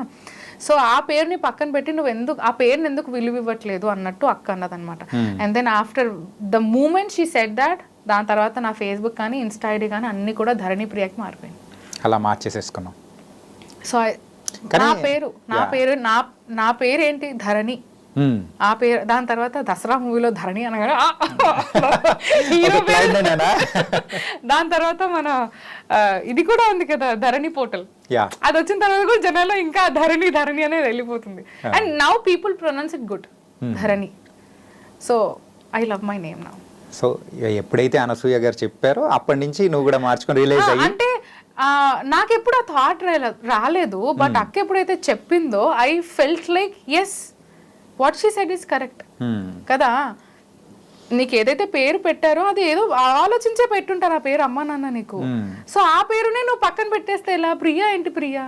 సో ఆ పేరుని పక్కన పెట్టి నువ్వు ఆ పేరుని ఎందుకు విలువ ఇవ్వట్లేదు అన్నట్టు అక్క అన్నదనమాట. And then after the moment she said that, దాని తర్వాత నా ఫేస్బుక్ కానీ ఇన్స్టా ఐడి కానీ అన్ని కూడా ధరణి ప్రియాకి మారిపోయింది. అలా మార్చేసేసుకున్నాం. సో నా పేరు ఏంటి ధరణి, ఆ పేరు. దాని తర్వాత దసరా మూవీలో ధరణి అనగా హీరో పేరు. దాని తర్వాత మన ఇది కూడా ఉంది కదా ధరణి పోర్టల్, అది వచ్చిన తర్వాత కూడా జనాల్లో ఇంకా ధరణి అనేది వెళ్ళిపోతుంది. And now people pronounce it good, Dharani. So I love my name now. So ఎప్పుడైతే అనసూయ గారు చెప్పారో అప్పటి నుంచి నువ్వు కూడా మార్చుకొని రిలీజ్ అయ్యి. అంటే నాకెప్పుడు ఆ థాట్ రాలేదు, బట్ అక్క ఎప్పుడైతే చెప్పిందో I felt like yes what she said is correct కదా. నీకు ఏదైతే పేరు పెట్టారో అది ఏదో ఆలోచించే పెట్టుంటారు ఆ పేరు అమ్మా నాన్న నీకు. సో ఆ పేరునే నువ్వు పక్కన పెట్టేస్తే ఎలా? ప్రియా ఏంటి ప్రియా,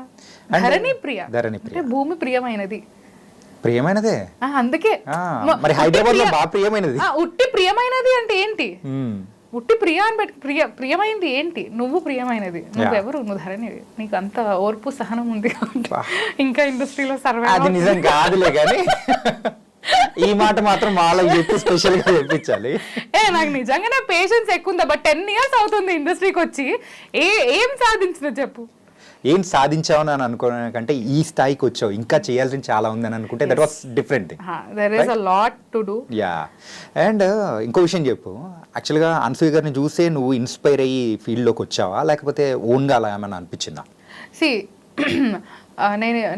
ధరణి ప్రియా అంటే భూమి ప్రియమైనది. ప్రియమైనదే అందుకే మరి హైదరాబాద్ లో బాగా ప్రియమైనది. ఉట్టి ప్రియమైనది అంటే ఏంటి? ఉట్టి ప్రియా అని పెట్టి ప్రియమైంది ఏంటి? నువ్వు ప్రియమైనది, నువ్వెవరు? నువ్వు ధరణివి. నీకు అంత ఓర్పు సహనం ఉంది ఇంకా ఇండస్ట్రీలో సర్వే. అది నిజం కాదులే కానీ ఈ మాట మాత్రం వాళ్ళకి చెప్పి స్పెషల్ గా చెప్పించాలి. నాకు నిజంగానే పేషెన్స్ ఎక్కువ ఉందా, బట్ 10 years అవుతుంది ఇండస్ట్రీకి వచ్చి. ఏం సాధించిన చెప్పు? ఏం సాధించావు అని అనుకోవడానికంటే ఈ స్థాయికి వచ్చావు, ఇంకా చేయాల్సింది చాలా ఉందని అనుకుంటే that was different thing. There is a lot to do. Yeah. And ఇంకో విషయం చెప్పు, యాక్చువల్గా అనసూయ గారిని చూసే నువ్వు ఇన్స్పైర్ అయ్యి ఫీల్డ్లోకి వచ్చావా లేకపోతే ఓన్గా అలా ఏమైనా అనిపించిందా? సి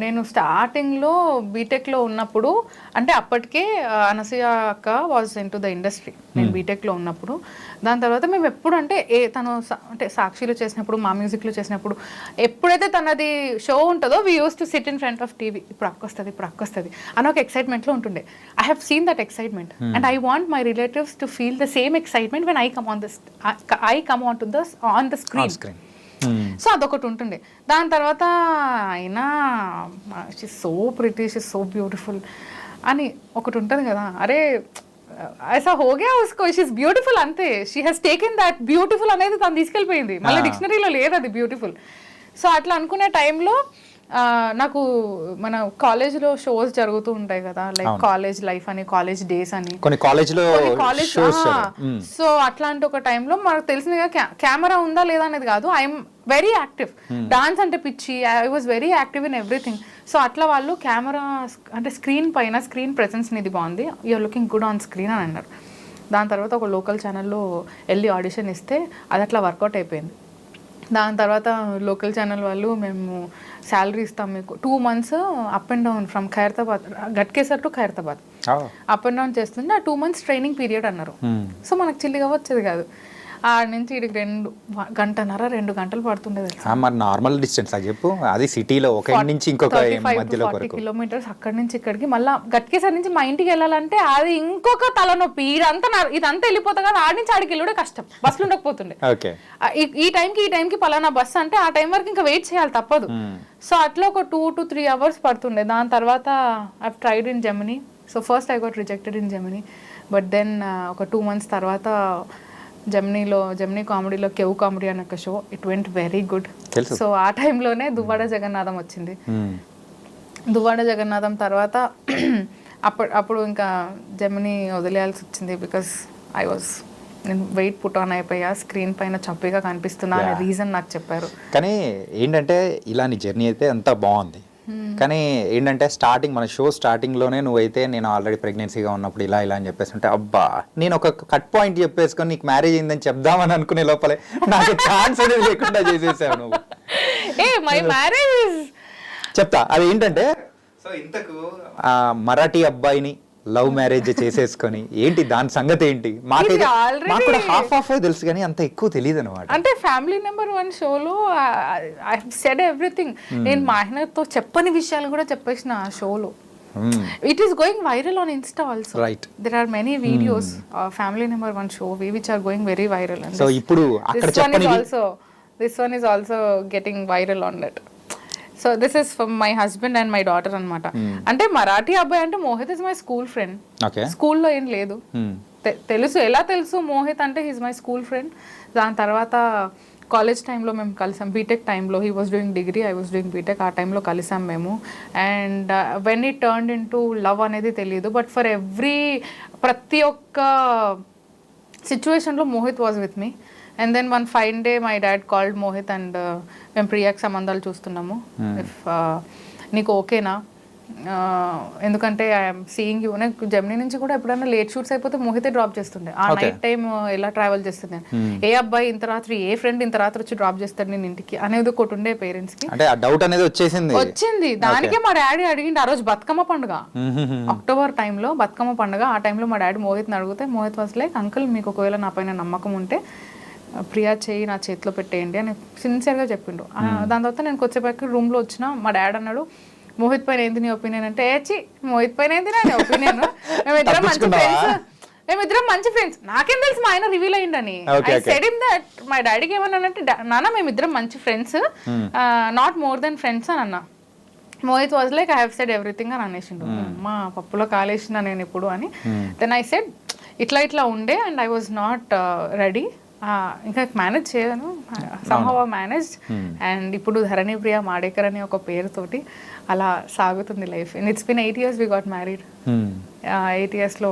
నేను స్టార్టింగ్లో బీటెక్లో ఉన్నప్పుడు, అంటే అప్పటికే అనసూయ అక్క was in to the industry నేను బీటెక్లో ఉన్నప్పుడు. దాని తర్వాత మేము ఎప్పుడు అంటే తను అంటే సాక్షిలో చేసినప్పుడు, మా మ్యూజిక్లో చేసినప్పుడు, ఎప్పుడైతే తనది షో ఉంటుందో we use to SIT in front of TV. ఇప్పుడు అక్క వస్తుంది అని ఒక ఎక్సైట్మెంట్లో ఉంటుండే. I have seen that excitement and I want my relatives to feel the same excitement when I come on the screen. So అదొకటి ఉంటుండే. దాని తర్వాత అయినా she so pretty, she so beautiful అని ఒకటి ఉంటుంది కదా. అరే ऐसा हो गया उसको, शी इज బ్యూటిఫుల్ అంతే, she has taken that beautiful అనేది తను తీసుకెళ్ళిపోయింది, మళ్ళీ డిక్షనరీలో లేదు అది బ్యూటిఫుల్. సో అట్లా అనుకునే టైంలో నాకు మన కాలేజ్లో షోస్ జరుగుతూ ఉంటాయి కదా, లైక్ కాలేజ్ లైఫ్ అని, కాలేజ్ డేస్ అని, కొన్ని కాలేజ్లో కాలేజ్. సో అట్లాంటి ఒక టైంలో మనకు తెలిసింది కెమెరా ఉందా లేదా అనేది కాదు, ఐఎమ్ వెరీ యాక్టివ్, డాన్స్ అంటే పిచ్చి, I was very active in everything. So అట్లా వాళ్ళు కెమెరా అంటే స్క్రీన్ పైన స్క్రీన్ ప్రెసెన్స్ ఇది బాగుంది, you're looking good on screen అని అన్నారు. దాని తర్వాత ఒక లోకల్ ఛానల్లో వెళ్ళి ఆడిషన్ ఇస్తే అది అట్లా వర్కౌట్ అయిపోయింది. దాని తర్వాత లోకల్ ఛానల్ వాళ్ళు మేము శాలరీ ఇస్తాం మీకు 2 months up and down from Khairatabad, Ghatkesar to Khairatabad up and down చేస్తుంటే ఆ 2 months ట్రైనింగ్ పీరియడ్ అన్నారు. సో మనకు చిల్లిగా వచ్చేది కాదు, ఆడ నుంచి ఇక్కడికి 2 గంటలు పడుతుండేది. మరి నార్మల్ డిస్టెన్స్ అది చెప్పు, అది సిటీలో ఒక నుంచి ఇంకొక మధ్యలో 40 kilometers అక్కడి నుంచి ఇక్కడికి, మళ్ళీ గట్కేసర్ నుంచి మా ఇంటికి వెళ్ళాలంటే అది ఇంకొక తలనొప్పి, ఇదంతా వెళ్ళిపోతా కదా, ఆడి నుంచి ఆడికి వెళ్ళడం కష్టం, బస్సులు ఉండకపోతుండే. ఈ టైంకి పలానా బస్సు అంటే ఆ టైం వరకు ఇంకా వెయిట్ చేయాలి తప్పదు. సో అట్లా ఒక 2 to 3 hours పడుతుండే. దాని తర్వాత I tried in Gemini. So first I got rejected in Gemini, but then ఒక 2 months తర్వాత జెమినీ కామెడీలో కెవ్ కామెడీ అనే ఒక show, it went very good. So ఆ టైంలోనే దువ్వాడ జగన్నాథం వచ్చింది. దువ్వాడ జగన్నాథం తర్వాత అప్పుడు ఇంకా జెమినీ వదిలేయాల్సి వచ్చింది, బికాస్ నేను వెయిట్ పుట్ ఆన్ అయిపోయా, స్క్రీన్ పైన చప్పిగా కనిపిస్తున్నా అనే రీజన్ నాకు చెప్పారు. కానీ ఏంటంటే ఇలాంటి జర్నీ అయితే అంతా బాగుంది, కానీ ఏంటంటే స్టార్టింగ్ మన షో స్టార్టింగ్లోనే నువ్వైతే నేను ఆల్రెడీ ప్రెగ్నెన్సీగా ఉన్నప్పుడు ఇలా అని చెప్పేసి ఉంటే, అబ్బా నేను ఒక కట్ పాయింట్ చెప్పేసుకొని నీకు మ్యారేజ్ అయిందని చెప్దామని అనుకునే లోపలే నాకు ఛాన్స్ అనేది లేకుండా చేసేసావు నువ్వు. మై మ్యారేజ్ చెప్తా, అది ఏంటంటే సో ఇంతకు మరాఠీ అబ్బాయిని లవ్ మ్యారేజ్ చేసేసుకొని ఏంటి దాని సంగతి ఏంటి, మాకు హాఫ్ తెలుసు కానీ అంత ఎక్కువ తెలియదు అనమాట. అంటే ఫ్యామిలీ నెంబర్ 1 షోలో ఐ సెడ్ ఎవ్రీథింగ్, నేను మా ఆయనతో చెప్పని విషయాలు కూడా చెప్పేసిన ఆ షోలో. It is going viral on insta also, right? There are many videos family number 1 show which are going very viral. So ఇప్పుడు అక్కడ చెప్పని this one is also getting viral on that. So this is for my husband and my daughter అనమాట. అంటే మరాఠీ అబ్బాయి అంటే Mohit is my school friend, స్కూల్లో ఏం లేదు, తెలుసు. ఎలా తెలుసు మోహిత్ అంటే హీస్ మై స్కూల్ ఫ్రెండ్. దాని తర్వాత కాలేజ్ టైంలో మేము కలిసాం, బీటెక్ టైంలో. He was doing degree, I was doing BTech. ఆ టైంలో కలిసాం మేము. And when it turned into love అనేది తెలియదు, బట్ ఫర్ ప్రతి ఒక్క సిచ్యువేషన్లో Mohit was with me. And then one fine day my dad called Mohit and మేము ప్రియాకి సంబంధాలు చూస్తున్నాము, ఇఫ్ నీకు ఓకేనా, ఎందుకంటే ఐఎమ్ సీయింగ్ యూ. నాకు జెమినీ నుంచి కూడా ఎప్పుడైనా లేట్ షూట్స్ అయిపోతే మోహితే డ్రాప్ చేస్తుండే. ఆ నైట్ టైం ఎలా ట్రావెల్ చేస్తుంది, ఏ అబ్బాయి ఇంత రాత్రి, ఏ ఫ్రెండ్ ఇంత రాత్రి వచ్చి డ్రాప్ చేస్తాడు నేను ఇంటికి అనేది ఒకటి ఉండే పేరెంట్స్ కి. డౌట్ అనేది వచ్చింది. దానికే మా డాడీ అడిగింది ఆ రోజు బతుకమ్మ పండుగ, అక్టోబర్ టైంలో బతుకమ్మ పండుగ. ఆ టైంలో మా డాడీ మోహిత్ని అడిగితే మోహిత్ వాజ్ లైక్, అంకుల్ మీకు ఒకవేళ నా పైన నమ్మకం ఉంటే ప్రియా చేయి నా చేతిలో పెట్టేయండి అని సిన్సియర్గా చెప్పిండు. దాని తర్వాత నేను కొద్దిసేపటికి రూమ్లో వచ్చిన, మా డాడీ అన్నాడు మోహిత్ పైన ఏంది నీ ఒపీనియన్ అంటే, మోహిత్ పైన ఏంది నా ఒపీనియన్, మేమిద్దరం మంచి ఫ్రెండ్స్. నాకేం తెలుసు మా ఆయన రివీల్ అయ్యిండని. ఐ సెడ్ హిమ్ దట్, మా డాడీకి ఏమన్నానంటే, నాన్న మేమిద్దరం మంచి friends, not more than friends అని అన్నా. Mohit was like, I have said everything అని అనేసిండు. మా పప్పులో కాలేసిన నేను ఇప్పుడు అని. దెన్ ఐ సెడ్ ఇట్లా ఉండే and I was not ready, ఇంకా మేనేజ్ చేయను, సమ్హౌ మేనేజ్. అండ్ ఇప్పుడు ధరణి ప్రియా మాడేకర్ అనే ఒక పేరుతోటి అలా సాగుతుంది life. And it's been 8 years we got married. 8 yearsలో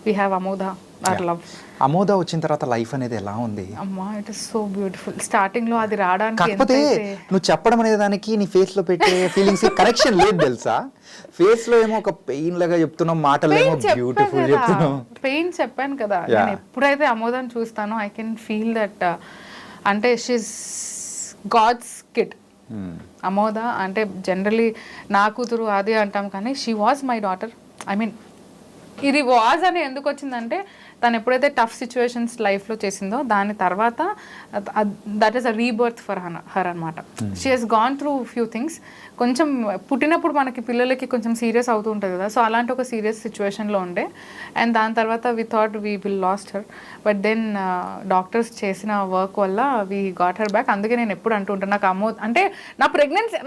we have Amoda, our love. Amoda వచ్చిన తర్వాత లైఫ్ అనేది ఎలా ఉంది? అమ్మా it is so beautiful. Starting లో అది రావడానికి, కాకపోతే నువ్వు చెప్పడం అనే దానికి నీ ఫేస్ లో పెట్టే ఫీలింగ్స్ కనెక్షన్ లేదు తెలుసా. ఫేస్ లో ఏమో ఒక పెయిన్ లాగా చెప్తున్నావు, మాటలు ఏమో బ్యూటిఫుల్ చెప్తున్నావు. పెయిన్ చెప్పాను కదా, నేను ఎప్పుడైతే అమోదాన్ని చూస్తానో ఐ కెన్ ఫీల్ దట్, అంటే షీస్ గాడ్స్ కిడ్. అమోద అంటే జనరలీ నా కూతురు అది అంటాం, కానీ she was my daughter. I mean ఇది వాజ్ అని ఎందుకు వచ్చిందంటే, తను ఎప్పుడైతే టఫ్ సిచ్యువేషన్స్ లైఫ్లో చేసిందో దాని తర్వాత that is a rebirth for her అనమాట. She has gone through few things. కొంచెం పుట్టినప్పుడు మనకి పిల్లలకి కొంచెం సీరియస్ అవుతూ ఉంటుంది కదా, సో అలాంటి ఒక సీరియస్ సిచ్యువేషన్లో ఉండే. అండ్ దాని తర్వాత we thought we will lost her, but then doctors చేసిన వర్క్ వల్ల వీ గాట్ హర్ బ్యాక్. అందుకే నేను ఎప్పుడు అంటుంటాను, నాకు అంటే నా ప్రెగ్నెన్సీ,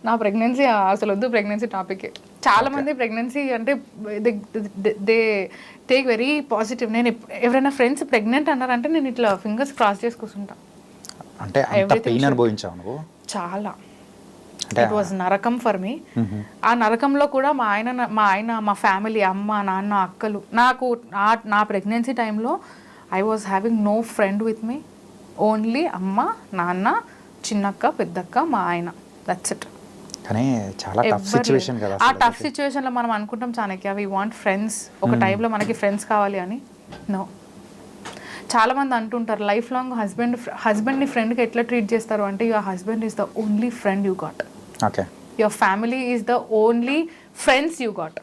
నా ప్రెగ్నెన్సీ అసలు వద్దు ప్రెగ్నెన్సీ టాపిక్. చాలా మంది ప్రెగ్నెన్సీ అంటే దే టేక్ వెరీ పాజిటివ్. నేను ఎవరైనా ఫ్రెండ్స్ ప్రెగ్నెంట్ అన్నారంటే నేను ఇట్లా ఫింగర్స్ క్రాస్ చేసి కూర్చుంటా. అంటే అంత పెయిన్ అనుభవించావు నువ్వు? చాలా. ఇట్ వాజ్ నరకం ఫర్ మీ. ఆ నరకంలో కూడా మా ఆయన మా ఫ్యామిలీ, అమ్మ నాన్న అక్కలు, నాకు నా ప్రెగ్నెన్సీ టైంలో I was having no friend with me. Only అమ్మ నాన్న, చిన్నక్క పెద్దక్క, మా ఆయన, దట్స్ ఇట్. కానీ చాలా టఫ్ సిచ్యువేషన్ కదా. ఆ టఫ్ సిచ్యువేషన్లో మనం అనుకుంటాం చాణక్య వి వాంట్ ఫ్రెండ్స్, ఒక టైంలో మనకి ఫ్రెండ్స్ కావాలి అని. నో. చాలా మంది అంటుంటారు లైఫ్ లాంగ్ హస్బెండ్ని ఫ్రెండ్కి ఎట్లా ట్రీట్ చేస్తారు అంటే your husband is the only friend you got. Okay. Your family is the only friends you got.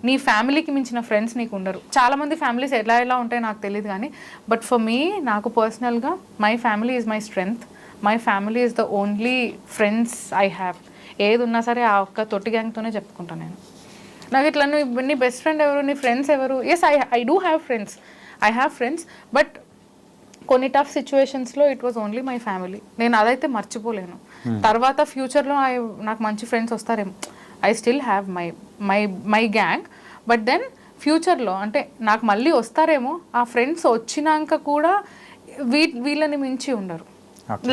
నీ ఫ్యామిలీకి మించిన ఫ్రెండ్స్ నీకు ఉండరు. చాలా మంది ఫ్యామిలీస్ ఎలా ఉంటాయో నాకు తెలియదు కానీ బట్ ఫర్ మీ, నాకు పర్సనల్గా my family is my strength. My family is the only friends I have. ఏది ఉన్నా సరే ఆ ఒక్క తొట్టి గ్యాంగ్తోనే చెప్పుకుంటాను నేను. నాకు ఇట్లా నీ బెస్ట్ ఫ్రెండ్ ఎవరు, నీ ఫ్రెండ్స్ ఎవరు? Yes, I do have friends, I have friends, but కొన్ని టఫ్ సిచ్యువేషన్స్లో it was only my family. నేను అదైతే మర్చిపోలేను. తర్వాత ఫ్యూచర్లో నాకు మంచి ఫ్రెండ్స్ వస్తారేమో, I still have my gang, but then ఫ్యూచర్లో అంటే నాకు మళ్ళీ వస్తారేమో. ఆ ఫ్రెండ్స్ వచ్చినాక కూడా వీళ్ళని మించి ఉండరు.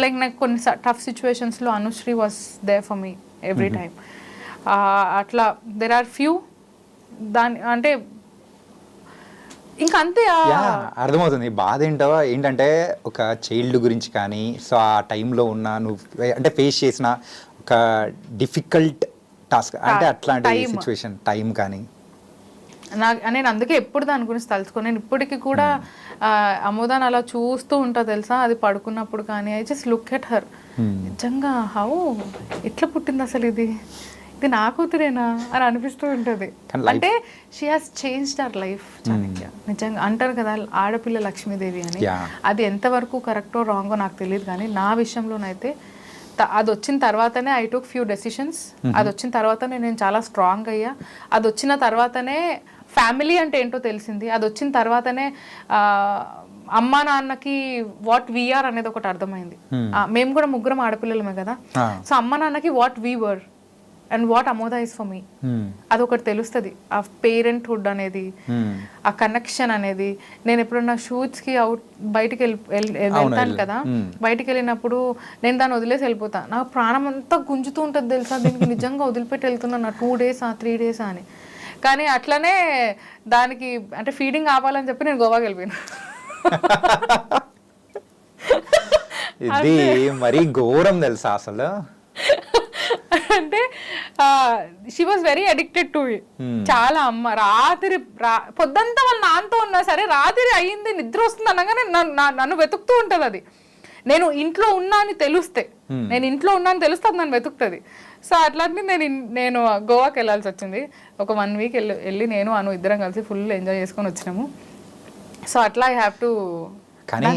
లైక్ నాకు కొన్ని టఫ్ సిచ్యువేషన్స్లో Anusree was there for me every time. అట్లా దెర్ ఆర్ ఫ్యూ అంటే ఇంకా అంతే. అర్థమవుతుంది బాధ ఏంటంటే ఒక చైల్డ్ గురించి కానీ, సో ఆ టైంలో ఉన్న నువ్వు అంటే ఫేస్ చేసిన ఒక డిఫికల్ట్ టాస్క్ అంటే అట్లాంటి సిచ్యువేషన్ టైం కానీ నేను అందుకే ఎప్పుడు దాని గురించి తలుచుకో. నేను ఇప్పటికీ కూడా అమోదాన్ని అలా చూస్తూ ఉంటా తెలుసా, అది పడుకున్నప్పుడు కానీ. I just look at her. నిజంగా హౌ ఎట్లా పుట్టింది అసలు ఇది నా కూతురేనా అని అనిపిస్తూ ఉంటుంది. అంటే she has changed our life Chanakya. నిజంగా అంటారు కదా ఆడపిల్ల లక్ష్మీదేవి అని. అది ఎంతవరకు కరెక్టో రాంగో నాకు తెలియదు కానీ నా విషయంలోనైతే అది వచ్చిన తర్వాతనే ఐ టుక్ ఫ్యూ డెసిషన్స్. అది వచ్చిన తర్వాతనే నేను చాలా స్ట్రాంగ్ అయ్యా. అది వచ్చిన తర్వాతనే ఫ్యామిలీ అంటే ఏంటో తెలిసింది. అది వచ్చిన తర్వాతనే అమ్మా నాన్నకి వాట్ వీఆర్ అనేది ఒకటి అర్థమైంది. మేము కూడా ముగ్గురం ఆడపిల్లలమే కదా. సో అమ్మ నాన్నకి what we were and what Amoda is for me అదొకటి తెలుస్తుంది. ఆ పేరెంట్హుడ్ అనేది, ఆ కనెక్షన్ అనేది. నేను ఎప్పుడన్నా షూట్స్కి బయటికి వెళ్తాను కదా, బయటికి వెళ్ళినప్పుడు నేను దాన్ని వదిలేసి వెళ్ళిపోతాను. నాకు ప్రాణం అంతా గుంజుతూ ఉంటుంది తెలుసా, దీనికి నిజంగా వదిలిపెట్టి వెళ్తున్నాను 2 days 3 days అని. కానీ అట్లనే దానికి అంటే ఫీడింగ్ ఆపాలని చెప్పి నేను గోవాకి వెళ్ళిపోయాను. ఇది మరీ ఘోరం తెలుసా అసలు. అంటే she was very addicted to it. చాలా అమ్మ రాత్రి పొద్దంతా వాళ్ళ నాన్నతో ఉన్నా సరే రాత్రి అయ్యింది నిద్ర వస్తుంది అనగానే నన్ను వెతుకుతూ ఉంటుంది. అది నేను ఇంట్లో ఉన్నా అని తెలిస్తే, నేను ఇంట్లో ఉన్నా అని తెలిస్తే అది నన్ను వెతుకుతుంది. సో అట్లాంటి నేను గోవాకి వెళ్ళాల్సి వచ్చింది. ఒక 1 week వెళ్ళి నేను అను ఇద్దరం కలిసి ఫుల్ ఎంజాయ్ చేసుకొని వచ్చినాము. సో అట్లా ఐ హ్యావ్ టు. కానీ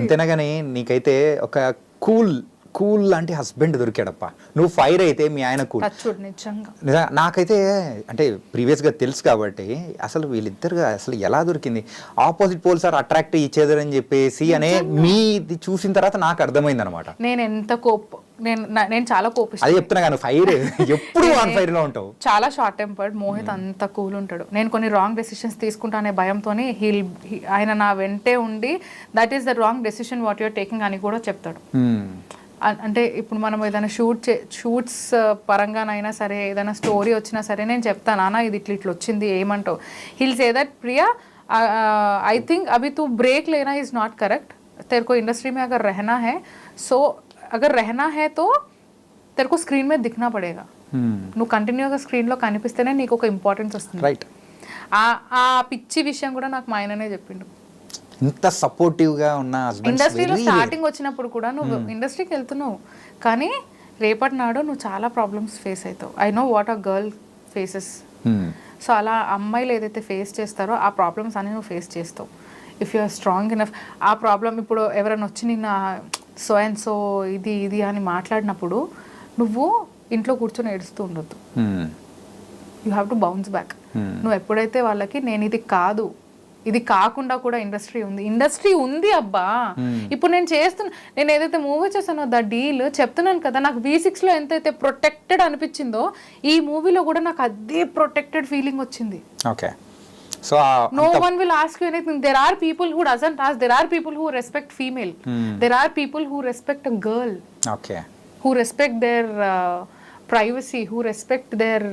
ఎంతైనా కానీ నీకైతే ఒక కూల్ లాంటి హస్బెండ్ దొరికాడప్ప. నువ్వు ఫైర్ అయితే మీ ఆయన కూల్. నిజంగా నాకైతే అంటే ప్రీవియస్గా తెలుసు కాబట్టి అసలు వీళ్ళిద్దరు అసలు ఎలా దొరికింది. ఆపోజిట్ పోల్స్ ఆర్ అట్రాక్ట్ ఇచ్చేదర్ అని చెప్పేసి అనే మీది చూసిన తర్వాత నాకు అర్థమైంది అనమాట. నేను ఎంత నేను చాలా కోపిస్తాను. అది చెప్తున్నా కానీ ఫైర్ ఎప్పుడు ఆన్ ఫైర్ లో ఉంటావు. చాలా షార్ట్ టెంపర్డ్. మోహిత్ అంత కూల్ ఉంటాడు. నేను కొన్ని రాంగ్ డెసిషన్స్ తీసుకుంటా అనే భయంతోనే ఆయన నా వెంటే ఉండి that is the wrong decision what you're taking అని కూడా చెప్తాడు. అంటే ఇప్పుడు మనం ఏదైనా షూట్స్ పరంగానైనా సరే, ఏదైనా స్టోరీ వచ్చినా సరే నేను చెప్తాను నాన్న ఇది ఇట్లా వచ్చింది ఏమంటావు. Hill say that Priya I think अभी तू ब्रेक लेना इज नॉट करेक्ट. तेरे को इंडस्ट्री में अगर रहना है, सो अगर रहना है तो तेरे को स्क्रीन में दिखना पड़ेगा. నువ్వు కంటిన్యూగా స్క్రీన్లో కనిపిస్తేనే నీకు ఒక ఇంపార్టెన్స్ వస్తుంది. రైట్. ఆ పిచ్చి విషయం కూడా నాకు మా ఆయననే చెప్పిండు. ఇంత సపోర్టివ్గా ఉన్న హస్బెండ్. ఇండస్ట్రీలో స్టార్టింగ్ వచ్చినప్పుడు కూడా నువ్వు ఇండస్ట్రీకి వెళ్తున్నావు కానీ రేపటి నాడు నువ్వు చాలా ప్రాబ్లమ్స్ ఫేస్ అవుతావు. I know what a girl faces. So అలా అమ్మాయిలు ఏదైతే ఫేస్ చేస్తారో ఆ ప్రాబ్లమ్స్ అన్ని నువ్వు ఫేస్ చేస్తావు if you are strong enough. ఆ ప్రాబ్లం ఇప్పుడు ఎవరైనా వచ్చి నిన్న సో అండ్ సో ఇది అని మాట్లాడినప్పుడు నువ్వు ఇంట్లో కూర్చొని ఏడుస్తూ ఉండొద్దు. You have to bounce back. నువ్వు ఎప్పుడైతే వాళ్ళకి నేను ఇది కాదు ఇది కాకుండా కూడా ఇండస్ట్రీ ఉంది అబ్బా. ఇప్పుడు నేను ఏదైతే మూవీ చేశానో ద డీల్ చెప్తున్నాను కదా, నాకు V6 లో ఎంతైతే ప్రొటెక్టెడ్ అనిపించిందో ఈ మూవీలో కూడా నాకు అదే ప్రొటెక్టెడ్ ఫీలింగ్ వచ్చింది. Okay. So no one will ask you anything. There are people who doesn't ask. There are people who respect female. There are people who respect a girl. Okay. Who respect their privacy, who respect their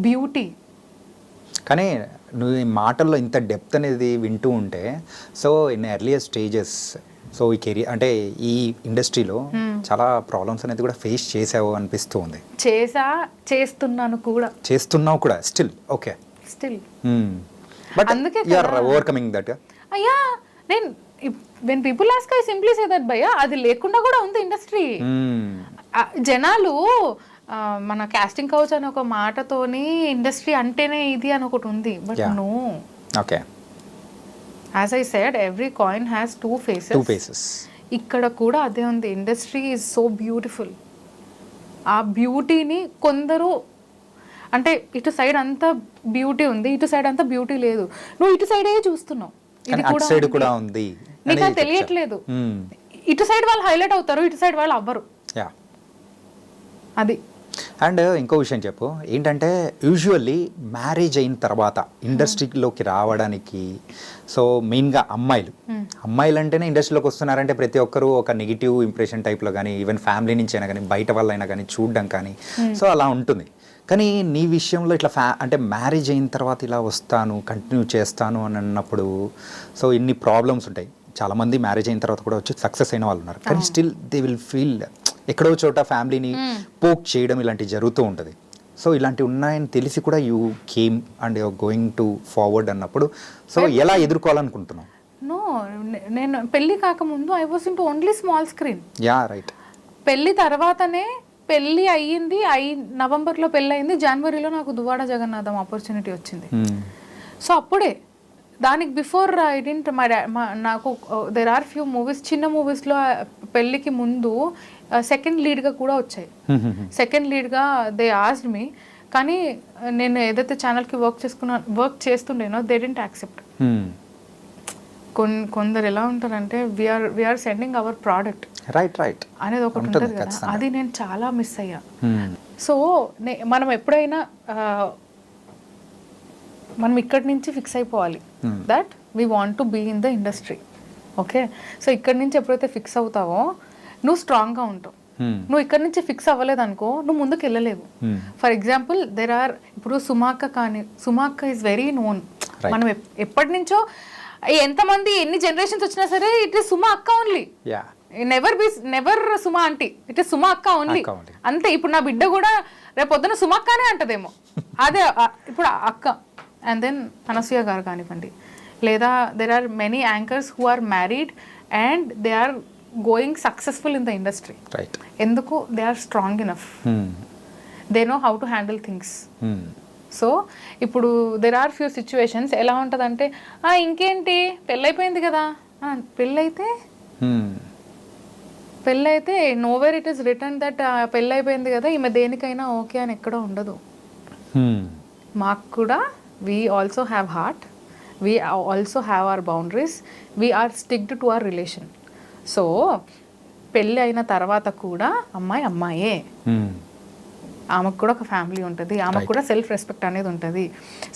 beauty. కానీ నువ్వు ఈ మాటల్లో ఇంత depth అనేది వింటూ ఉంటే, so in earlier stages, so ఈ career అంటే ఈ ఇండస్ట్రీలో చాలా ప్రాబ్లమ్స్ అనేది కూడా ఫేస్ చేసావు అనిపిస్తూ ఉంది. చేస్తున్నావు కూడా స్టిల్. ఓకే. స్టిల్. బట్ అందుకే యు ఆర్ ఓవర్కమింగ్ దట్. అయ్యా నేను when people ask I simply say that భయ్యా, అది లేకుండా కూడా ఉంది ఇండస్ట్రీ. జనాలు మన కాస్టింగ్ కౌచ్ అని ఒక మాటతోని ఇండస్ట్రీ అంటేనే ఇది అని ఒకటి ఉంది, but no. Okay. As I said every coin has two faces. ఇక్కడ కూడా అదే ఉంది. Industry is so beautiful. ఆ బ్యూటీని కొందరు అంటే ఇటు సైడ్ అంతా బ్యూటీ ఉంది, ఇటు సైడ్ అంతా బ్యూటీ లేదు, నువ్వు ఇటు సైడే చూస్తున్నావు, ఇది కూడా ఉంది, నీకు అది తెలియట్లేదు. ఇటు సైడ్ వాళ్ళు హైలైట్ అవుతారు, ఇటు సైడ్ వాళ్ళు అవ్వరు. అది. అండ్ ఇంకో విషయం చెప్పు ఏంటంటే, యూజువల్లీ మ్యారేజ్ అయిన తర్వాత ఇండస్ట్రీలోకి రావడానికి, సో మెయిన్గా అమ్మాయిలు అంటేనే ఇండస్ట్రీలోకి వస్తున్నారంటే ప్రతి ఒక్కరూ ఒక నెగిటివ్ ఇంప్రెషన్ టైప్లో కానీ, ఈవెన్ ఫ్యామిలీ నుంచి అయినా కానీ, బయట వాళ్ళైనా కానీ చూడడం కానీ, సో అలా ఉంటుంది. కానీ నీ విషయంలో ఇట్లా అంటే మ్యారేజ్ అయిన తర్వాత ఇలా వస్తాను, కంటిన్యూ చేస్తాను అని అన్నప్పుడు, సో ఇన్ని ప్రాబ్లమ్స్ ఉంటాయి. చాలామంది మ్యారేజ్ అయిన తర్వాత కూడా వచ్చి సక్సెస్ అయిన వాళ్ళు ఉన్నారు, కానీ స్టిల్ దే విల్ ఫీల్ ఎక్కడో చోట ఫ్యామిలీని పోక్ చేయడం ఇలాంటివి జరుగుతూ ఉంటుంది. సో ఇలాంటివి ఉన్నాయని తెలిసి కూడా you came and you're going to forward అన్నప్పుడు, సో ఎలా ఎదుర్కోవాలనుకుంటున్నావు? నో, నేను పెళ్లి కాకముందు I was into only small screen. Yeah right. పెళ్లి తర్వాతనే పెళ్ళి అయ్యింది, నవంబర్లో పెళ్ళి అయింది, జనవరిలో నాకు దువ్వాడ జగన్నాథం ఆపర్చునిటీ వచ్చింది. సో అప్పుడే, దానికి బిఫోర్ ఐ డింట్ నాకు దెర్ ఆర్ ఫ్యూ మూవీస్, చిన్న మూవీస్లో పెళ్ళికి ముందు సెకండ్ లీడ్గా కూడా వచ్చాయి. సెకండ్ లీడ్గా దే ఆస్డ్ మీ, కానీ నేను ఏదైతే ఛానల్కి వర్క్ చేస్తుండేనో దే డింట్ యాక్సెప్ట్. కొందరు ఎలా ఉంటారంటే we're sending our product right అనేది ఒకటి ఉంటుంది కదా, అది నేను చాలా మిస్ అయ్యా. సో మనం ఎప్పుడైనా మనం ఇక్కడి నుంచి ఫిక్స్ అయిపోవాలి that we want to be in the industry. Okay. So ఇక్కడి నుంచి ఎప్పుడైతే ఫిక్స్ అవుతావో నువ్వు స్ట్రాంగ్గా ఉంటావు. నువ్వు ఇక్కడి నుంచి ఫిక్స్ అవ్వలేదు అనుకో, నువ్వు ముందుకు వెళ్ళలేవు. ఫర్ ఎగ్జాంపుల్ ఇప్పుడు సుమాక్క ఈజ్ వెరీ నోన్. మనం ఎప్పటి నుంచో ఎంతమంది ఎన్ని జనరేషన్స్ వచ్చినా సరే ఇట్ ఈస్ సుమా అక్క only. Never Suma aunty, it is Suma అక్క ఓన్లీ. అంతే. ఇప్పుడు నా బిడ్డ కూడా రేపు పొద్దున సుమా అక్కనే అంటదేమో, అదే ఇప్పుడు అక్క. అండ్ దెన్ అనసూయ గారు కానివ్వండి, లేదా there are many anchors who are married and they are going successful in the industry. ఎందుకు? They are strong enough, they know how to handle things. So ఇప్పుడు దెర్ ఆర్ ఫ్యూ సిచ్యువేషన్స్ ఎలా ఉంటుందంటే, ఇంకేంటి పెళ్ళైపోయింది కదా, పెళ్ళైతే nowhere it is return that పెళ్ళైపోయింది కదా ఈమె దేనికైనా ఓకే అని ఎక్కడో ఉండదు. మాకు కూడా we also have heart, we also have our boundaries, we are sticked to our relation. So పెళ్ళి అయిన తర్వాత కూడా అమ్మాయే, ఆమెకు కూడా ఒక ఫ్యామిలీ ఉంటుంది, ఆమెకు కూడా సెల్ఫ్ రెస్పెక్ట్ అనేది ఉంటుంది.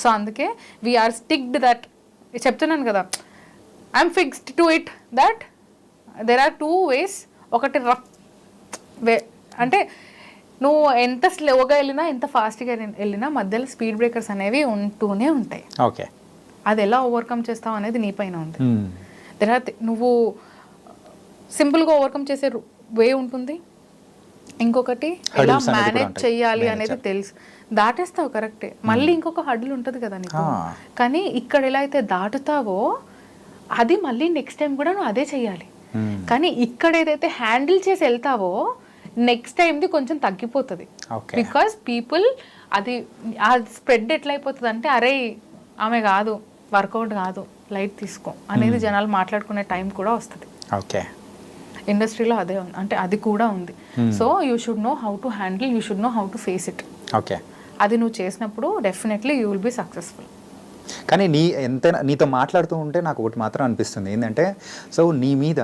సో అందుకే వీఆర్ స్టిక్డ్ దట్. చెప్తున్నాను కదా, I'm fixed to it that there are two ways. ఒకటి రఫ్ వే అంటే నువ్వు ఎంత స్లోగా వెళ్ళినా ఎంత ఫాస్ట్గా వెళ్ళినా మధ్యలో స్పీడ్ బ్రేకర్స్ అనేవి ఉంటూనే ఉంటాయి. ఓకే. అది ఎలా ఓవర్కమ్ చేస్తావు అనేది నీ పైన ఉంది. నువ్వు సింపుల్గా ఓవర్కమ్ చేసే వే ఉంటుంది, ఇంకొకటి ఎలా మేనేజ్ చెయ్యాలి అనేది తెలుసు, దాటేస్తావు కరెక్టే. మళ్ళీ ఇంకొక హడ్డులు ఉంటుంది కదా నీకు, కానీ ఇక్కడ ఎలా అయితే దాటుతావో అది మళ్ళీ నెక్స్ట్ టైం కూడా నువ్వు అదే చెయ్యాలి. కానీ ఇక్కడ ఏదైతే హ్యాండిల్ చేసి వెళ్తావో నెక్స్ట్ టైంది కొంచెం తగ్గిపోతుంది. బికాస్ పీపుల్ అది ఆ స్ప్రెడ్ ఎట్లయిపోతుంది అంటే, అరే ఆమె కాదు, వర్కౌట్ కాదు, లైట్ తీసుకో అనేది జనాలు మాట్లాడుకునే టైం కూడా వస్తుంది. ఓకే. ఇండస్ట్రీలో అదే ఉంది, అంటే అది కూడా ఉంది. So you should know how to handle, you should know how to face it. Okay. అది నువ్వు చేసినప్పుడు definitely you will be successful. కానీ ఎంతైనా నీతో మాట్లాడుతూ ఉంటే నాకు ఒకటి మాత్రం అనిపిస్తుంది ఏంటంటే, సో నీ మీద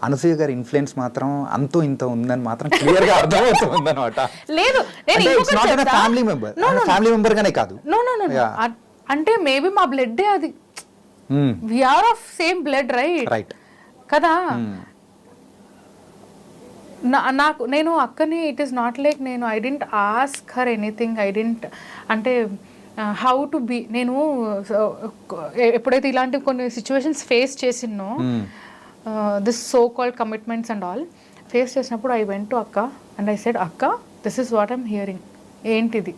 అనసూయ గారి ఇన్ఫ్లుయెన్స్ మాత్రం అంతో ఇంత ఉందని మాత్రం క్లియర్గా అర్థమవుతుంది అనమాట. లేదు, నేను ఫ్యామిలీ మెంబర్ గానే కాదు, నో అంటే మేబీ మా బ్లడ్ అది, we're of same blood, right కదా. నాకు నేను అక్కని ఇట్ ఈస్ నాట్ లైక్ నేను I didn't ask her anything, I didn't అంటే హౌ టు బీ. నేను ఎప్పుడైతే ఇలాంటి కొన్ని సిచ్యువేషన్స్ ఫేస్ చేసినో, this so called commitments and all face చేసినప్పుడు ఐ వెంట్ టు అక్క అండ్ ఐ సెడ్, అక్క this is what I'm hearing, ఏంటిది?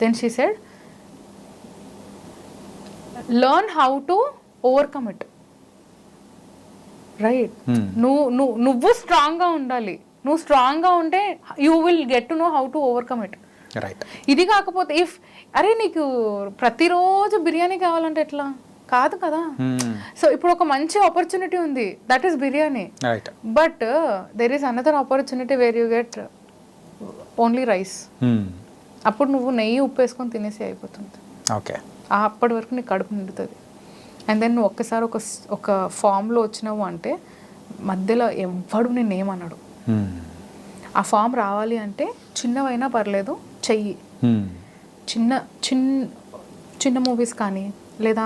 Then she said, learn how to overcome it, right? నువ్వు స్ట్రాంగ్గా ఉండాలి, నువ్వు స్ట్రాంగ్గా ఉంటే you will get to know how to overcome it, right? ఇది కాకపోతే ఇఫ్ అరే నీకు ప్రతిరోజు బిర్యానీ కావాలంటే ఎట్లా? కాదు కదా. సో ఇప్పుడు ఒక మంచి ఆపర్చునిటీ ఉంది, that is biryani, but there is another opportunity where you get only rice. అప్పుడు నువ్వు నెయ్యి ఉప్పు వేసుకొని తినేసి అయిపోతుంది, ఓకే. అప్పటి వరకు నీకు కడుపు నిండుతుంది. అండ్ దెన్ నువ్వు ఒక్కసారి ఒక ఫామ్లో వచ్చినావు అంటే మధ్యలో ఎవ్వడు నేనేమన్నాడు. ఆ ఫామ్ రావాలి అంటే చిన్నవైనా పర్లేదు చెయ్యి, చిన్న చిన్న మూవీస్ కానీ లేదా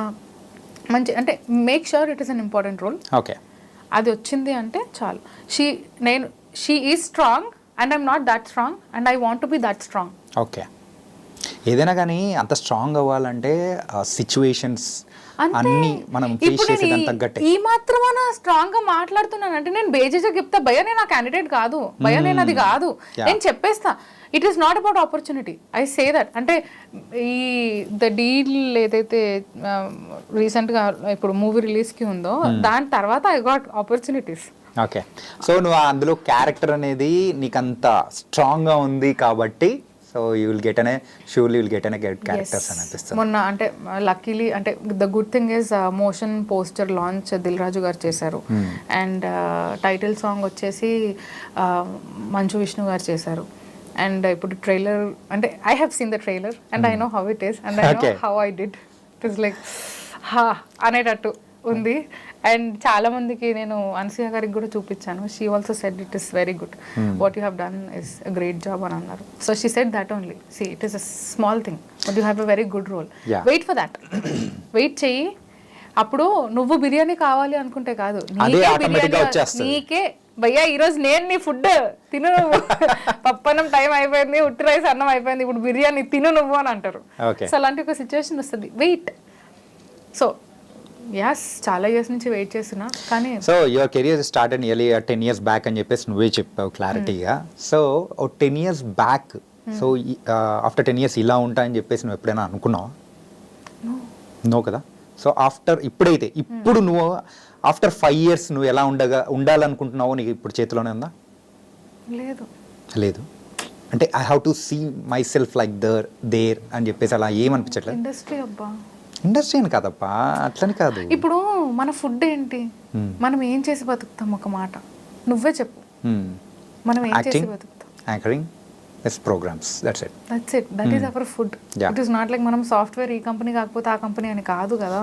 మంచి అంటే make sure it is an important role, okay. అది వచ్చింది అంటే చాలు. She is strong and I'm not that strong and I want to be that strong, okay. ఏదైనా కానీ అంత స్ట్రాంగ్ అవ్వాలంటే సిచ్యువేషన్స్ అన్ని మనం ఫేస్ చేసేదానికి తగ్గట్టే. ఈ మాత్రమేన స్ట్రాంగ్ గా మాట్లాడుతున్నాను అంటే నేను బేజీగా చెప్తా, భయ నేను ఆ క్యాండిడేట్ కాదు, భయ నేను అది కాదు, నేను చెప్పేస్తా. It is not about opportunity, I say that. అంటే ఈ ద డీల్ ఏదైతే రీసెంట్గా ఇప్పుడు మూవీ రిలీజ్కి ఉందో దాని తర్వాత I got opportunities, okay. So నువ్వు అందులో క్యారెక్టర్ అనేది నీకంత స్ట్రాంగ్గా ఉంది కాబట్టి సో యూ విల్ గెట్ అనే షూర్లీ విల్ గెట్ అనే క్యారెక్టర్స్ అని అనిపిస్తుంది. మొన్న అంటే లక్కీలీ అంటే the good thing is motion poster launch Dil Raju గారు చేశారు అండ్ టైటిల్ సాంగ్ వచ్చేసి మంచు విష్ణు గారు చేశారు. అండ్ ఇప్పుడు ట్రైలర్ అంటే I have seen the trailer and I know how it is and I know how I did. It is like హా అనేటట్టు ఉంది. అండ్ చాలా మందికి నేను అనసూయ గారికి కూడా చూపించాను. She also said it is very good, what you have done is a great job అని అన్నారు. So she said that only, see it is a small thing but you have a very good role, wait for that, wait చెయ్యి. అప్పుడు నువ్వు బిర్యానీ కావాలి అనుకుంటే కాదు, నీకే భయ్యా ఈరోజు నేను నీ ఫుడ్ తిను నువ్వు, పప్పన్నం టైం అయిపోయింది, ఉట్టి రైస్ అన్నం అయిపోయింది, ఇప్పుడు బిర్యానీ తిను నువ్వు అని అంటారు. సో అలాంటి ఒక సిచ్యువేషన్ వస్తుంది, వెయిట్. సో యాస్ చాలా ఇయర్స్ నుంచి వెయిట్ చేస్తున్నా కానీ. So your career start nearly 10 years back అని చెప్పేసి నువ్వే చెప్పావు క్లారిటీగా. So 10 years back, so after 10 years ఇలా ఉంటా అని చెప్పేసి నువ్వు ఎప్పుడైనా అనుకున్నావా? నో కదా. సో ఇప్పుడు నువ్వు ఆఫ్టర్ 5 years నువ్వు ఎలా ఉండాలనుకుంటున్నావో నీకు ఇప్పుడు చేతిలోనే ఉందా? లేదు అంటే I have to see myself like there అని చెప్పేసి అలా ఏమనిపించట్లేదు? ఇండస్ట్రీ అని కాదప్పా, అట్లని కాదు. ఇప్పుడు మన ఫుడ్ ఏంటి, మనం ఏం చేసి బతుకుతాం? ఒక మాట నువ్వే చెప్పు, మనం ఏం చేసి బతుకుతాం? Anchoring, programs, that's it. That is our food. It is not like మనం సాఫ్ట్వేర్ ఈ కంపెనీ కాకపోతే ఆ కంపెనీ అని కాదు కదా.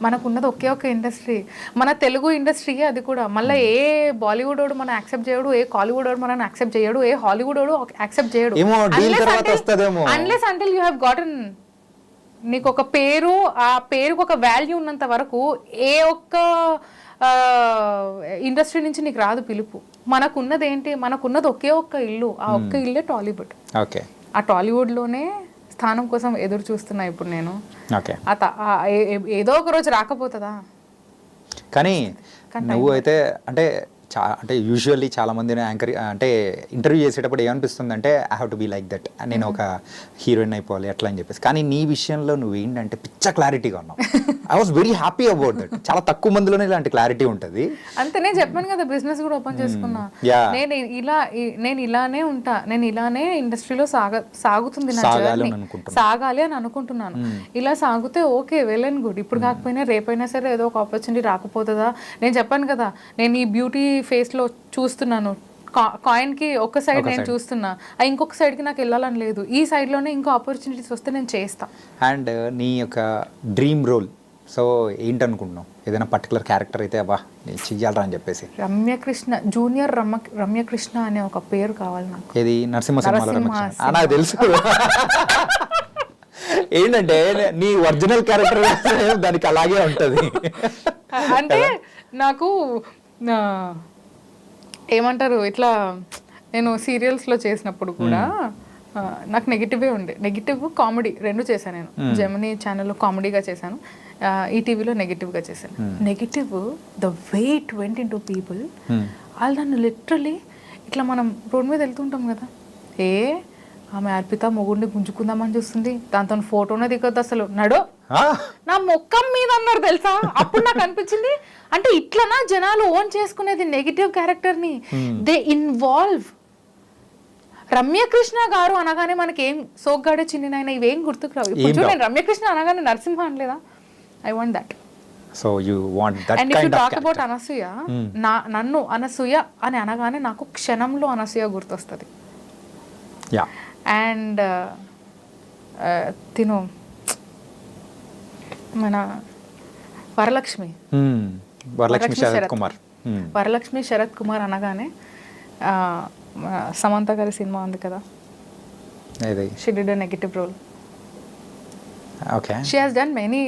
మనకున్నది ఒకే ఒక ఇండస్ట్రీ, మన తెలుగు ఇండస్ట్రీ. అది కూడా మళ్ళీ ఏ బాలీవుడ్ వాడు మనం యాక్సెప్ట్ చేయడు, ఏ కాలీవుడ్ వాడు మనం యాక్సెప్ట్ చేయడు, ఏ హాలీవుడ్ వాడు యాక్సెప్ట్ చేయడు, అన్లెస్ అంటిల్ యూ హ్యావ్ గాటన్ నీకు ఒక పేరు, ఆ పేరుకు ఒక వాల్యూ ఉన్నంత వరకు ఏ ఒక్క ఇండస్ట్రీ నుంచి నీకు రాదు పిలుపు. మనకున్నది ఏంటి, మనకున్నది ఒకే ఒక్క ఇల్లు, ఆ ఒక్క ఇల్లే టాలీవుడ్. ఓకే. ఆ టాలీవుడ్లోనే స్థానం కోసం ఎదురు చూస్తున్నా ఇప్పుడు నేను. ఓకే. ఏదో ఒక రోజు రాకపోతుందా? కానీ నువ్వు అయితే అంటే అంటే యూజువల్లీ చాలా మంది అంటే ఇంటర్వ్యూ చేసేటప్పుడు ఏమనిపిస్తుంది అంటే I have to be like that, నేను ఒక హీరోయిన్ అయిపోవాలి అట్లా అని చెప్పేసి. కానీ నీ విషయంలో నువ్వు ఏంటంటే పిచ్చ క్లారిటీగా ఉన్నావు. I was very happy about that. చాలా తక్కువ మందిలోనే ఇలాంటి క్లారిటీ ఉంటుంది. అంతే, నేను చెప్పాను కదా బిజినెస్ కూడా ఓపెన్ చేసుకున్నా. నేను ఇలానే ఉంటా, నేను ఇలానే ఇండస్ట్రీలో సాగుతుంది నా జర్నీ, సాగాలి అని అనుకుంటున్నాను. ఇలా సాగితే ఓకే, వెల్ అండ్ గుడ్. ఇప్పుడు కాకపోయినా రేపైనా సరే ఏదో ఒక ఆపర్చునిటీ రాకపోతుందా? నేను చెప్పాను కదా, నేను ఈ బ్యూటీ ఫేస్లో చూస్తున్నాను కాయిన్ కి ఒక సైడ్ ఒక నేను side. చూస్తున్నా, ఇంకొక సైడ్ కి నాకు వెళ్ళాలని లేదు. ఈ సైడ్ లోనే ఇంకో ఆపర్చునిటీస్ వస్తే నేను చేస్తా. అండ్ నీ యొక్క డ్రీమ్ రోల్ సో ఏంటనుకుంటున్నావు? ఏదైనా పర్టికులర్ క్యారెక్టర్ అయితే అబ్బా నేను చెయ్యాలరా అని చెప్పేసి. రమ్యకృష్ణ జూనియర్ రమ్యకృష్ణ అనే ఒక పేరు కావాలి నాకు. ఏది నరసింహ సినిమాలో నరసింహ రమ్యకృష్ణ? నాకు తెలుసు. ఏంటంటే నీ ఒరిజినల్ క్యారెక్టర్ దానికి అలాగే ఉంటుంది. అంటే నాకు ఏమంటారు, ఇట్లా నేను సీరియల్స్లో చేసినప్పుడు కూడా నాకు నెగిటివే ఉండే. నెగిటివ్ కామెడీ రెండు చేశాను నేను. జెమినీ ఛానల్లో కామెడీగా చేశాను, ఈటీవీలో నెగిటివ్గా చేశాను. Negative the way it went in to people, వాళ్ళు నన్ను లిటరలీ ఇట్లా మనం రోడ్ మీద వెళ్తుంటాం కదా, ఆమె అర్పిత మొగుడిని గుంజుకుందామని చూస్తుంది, దాంతో ఫోటోనే దిగొద్దు అసలు, నడో నా మొక్కం మీద అన్నారు తెలుసా. అప్పుడు నాకు అనిపించింది అంటే ఇట్లనా జనాలు ఓన్ చేసుకునేది నెగిటివ్ క్యారెక్టర్ని. They involve. రమ్యకృష్ణ గారు అనగానే మనకి ఏం సోగ్గాడే చిన్ననాయన ఇవేం గుర్తుకు రావు. ఇప్పుడు చూడండి, రమ్యకృష్ణ అనగానే నరసింహ అనలేదా? I want that. So you want that and if you kind of talk about Anasuya, నన్ను అనసూయ అని అనగానే నాకు క్షణంలో అనసూయ గుర్తొస్తుంది. యా. అండ్ తిను మన వరలక్ష్మి శరత్ కుమార్. వరలక్ష్మి శరత్ కుమార్ అనగానే సమంత గారి సినిమా ఉంది కదా, she did a negative role. Okay. She has done many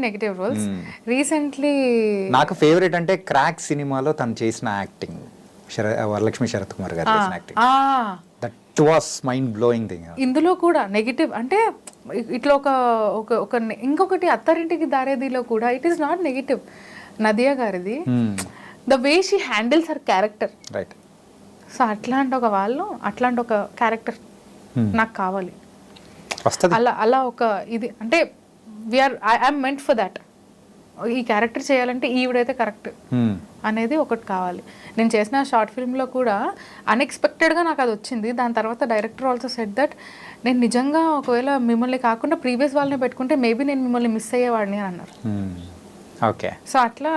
negative roles. Recently నాకు ఫేవరెట్ అంటే క్రాక్ సినిమాలో తను చేసిన యాక్టింగ్, వరలక్ష్మి శరత్ కుమార్ గారు చేసిన acting, that was mind blowing thing. ఇందులో కూడా నెగిటివ్ అంటే ఇట్లా ఒక ఇంకొకటి అత్తారింటికి దారేదిలో కూడా it is not negative. Nadiya గారిది the way she handles her character, right. So అట్లాంటి ఒక క్యారెక్టర్ నాకు కావాలి. వస్తుంది అలా ఒక ఇది అంటే ఐఎమ్ మెంట్ ఫర్ దాట్. ఈ క్యారెక్టర్ చేయాలంటే ఈవిడైతే కరెక్ట్ అనేది ఒకటి కావాలి. నేను చేసిన షార్ట్ ఫిల్మ్లో కూడా అన్ఎక్స్పెక్టెడ్గా నాకు అది వచ్చింది. దాని తర్వాత డైరెక్టర్ ఆల్సో సెడ్ దట్ నేను నిజంగా ఒకవేళ మిమ్మల్ని కాకుండా ప్రీవియస్ వాళ్ళని పెట్టుకుంటే మేబీ నేను మిమ్మల్ని మిస్ అయ్యేవాడిని అని అన్నారు. ఓకే. సో అట్లా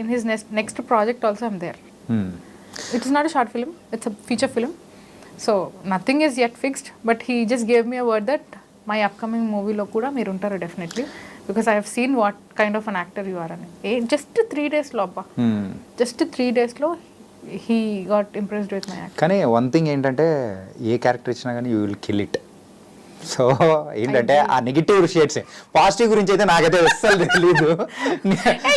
in his next project also I'm there. It is not a short film, it's a feature film. So nothing is yet fixed, but he just gave me a word that my upcoming మూవీలో కూడా మీరు ఉంటారు definitely, because I have seen what kind of an actor you are అని. Just 3 daysలో అబ్బా, just 3 daysలో he got impressed with my act. కానీ one thing ఏంటంటే ఏ క్యారెక్టర్ ఇచ్చినా కానీ you will kill it. So ఏంటంటే ఆ నెగిటివ్ షేడ్స్, పాజిటివ్ గురించి అయితే నాకైతే అస్సలు తెలీదు.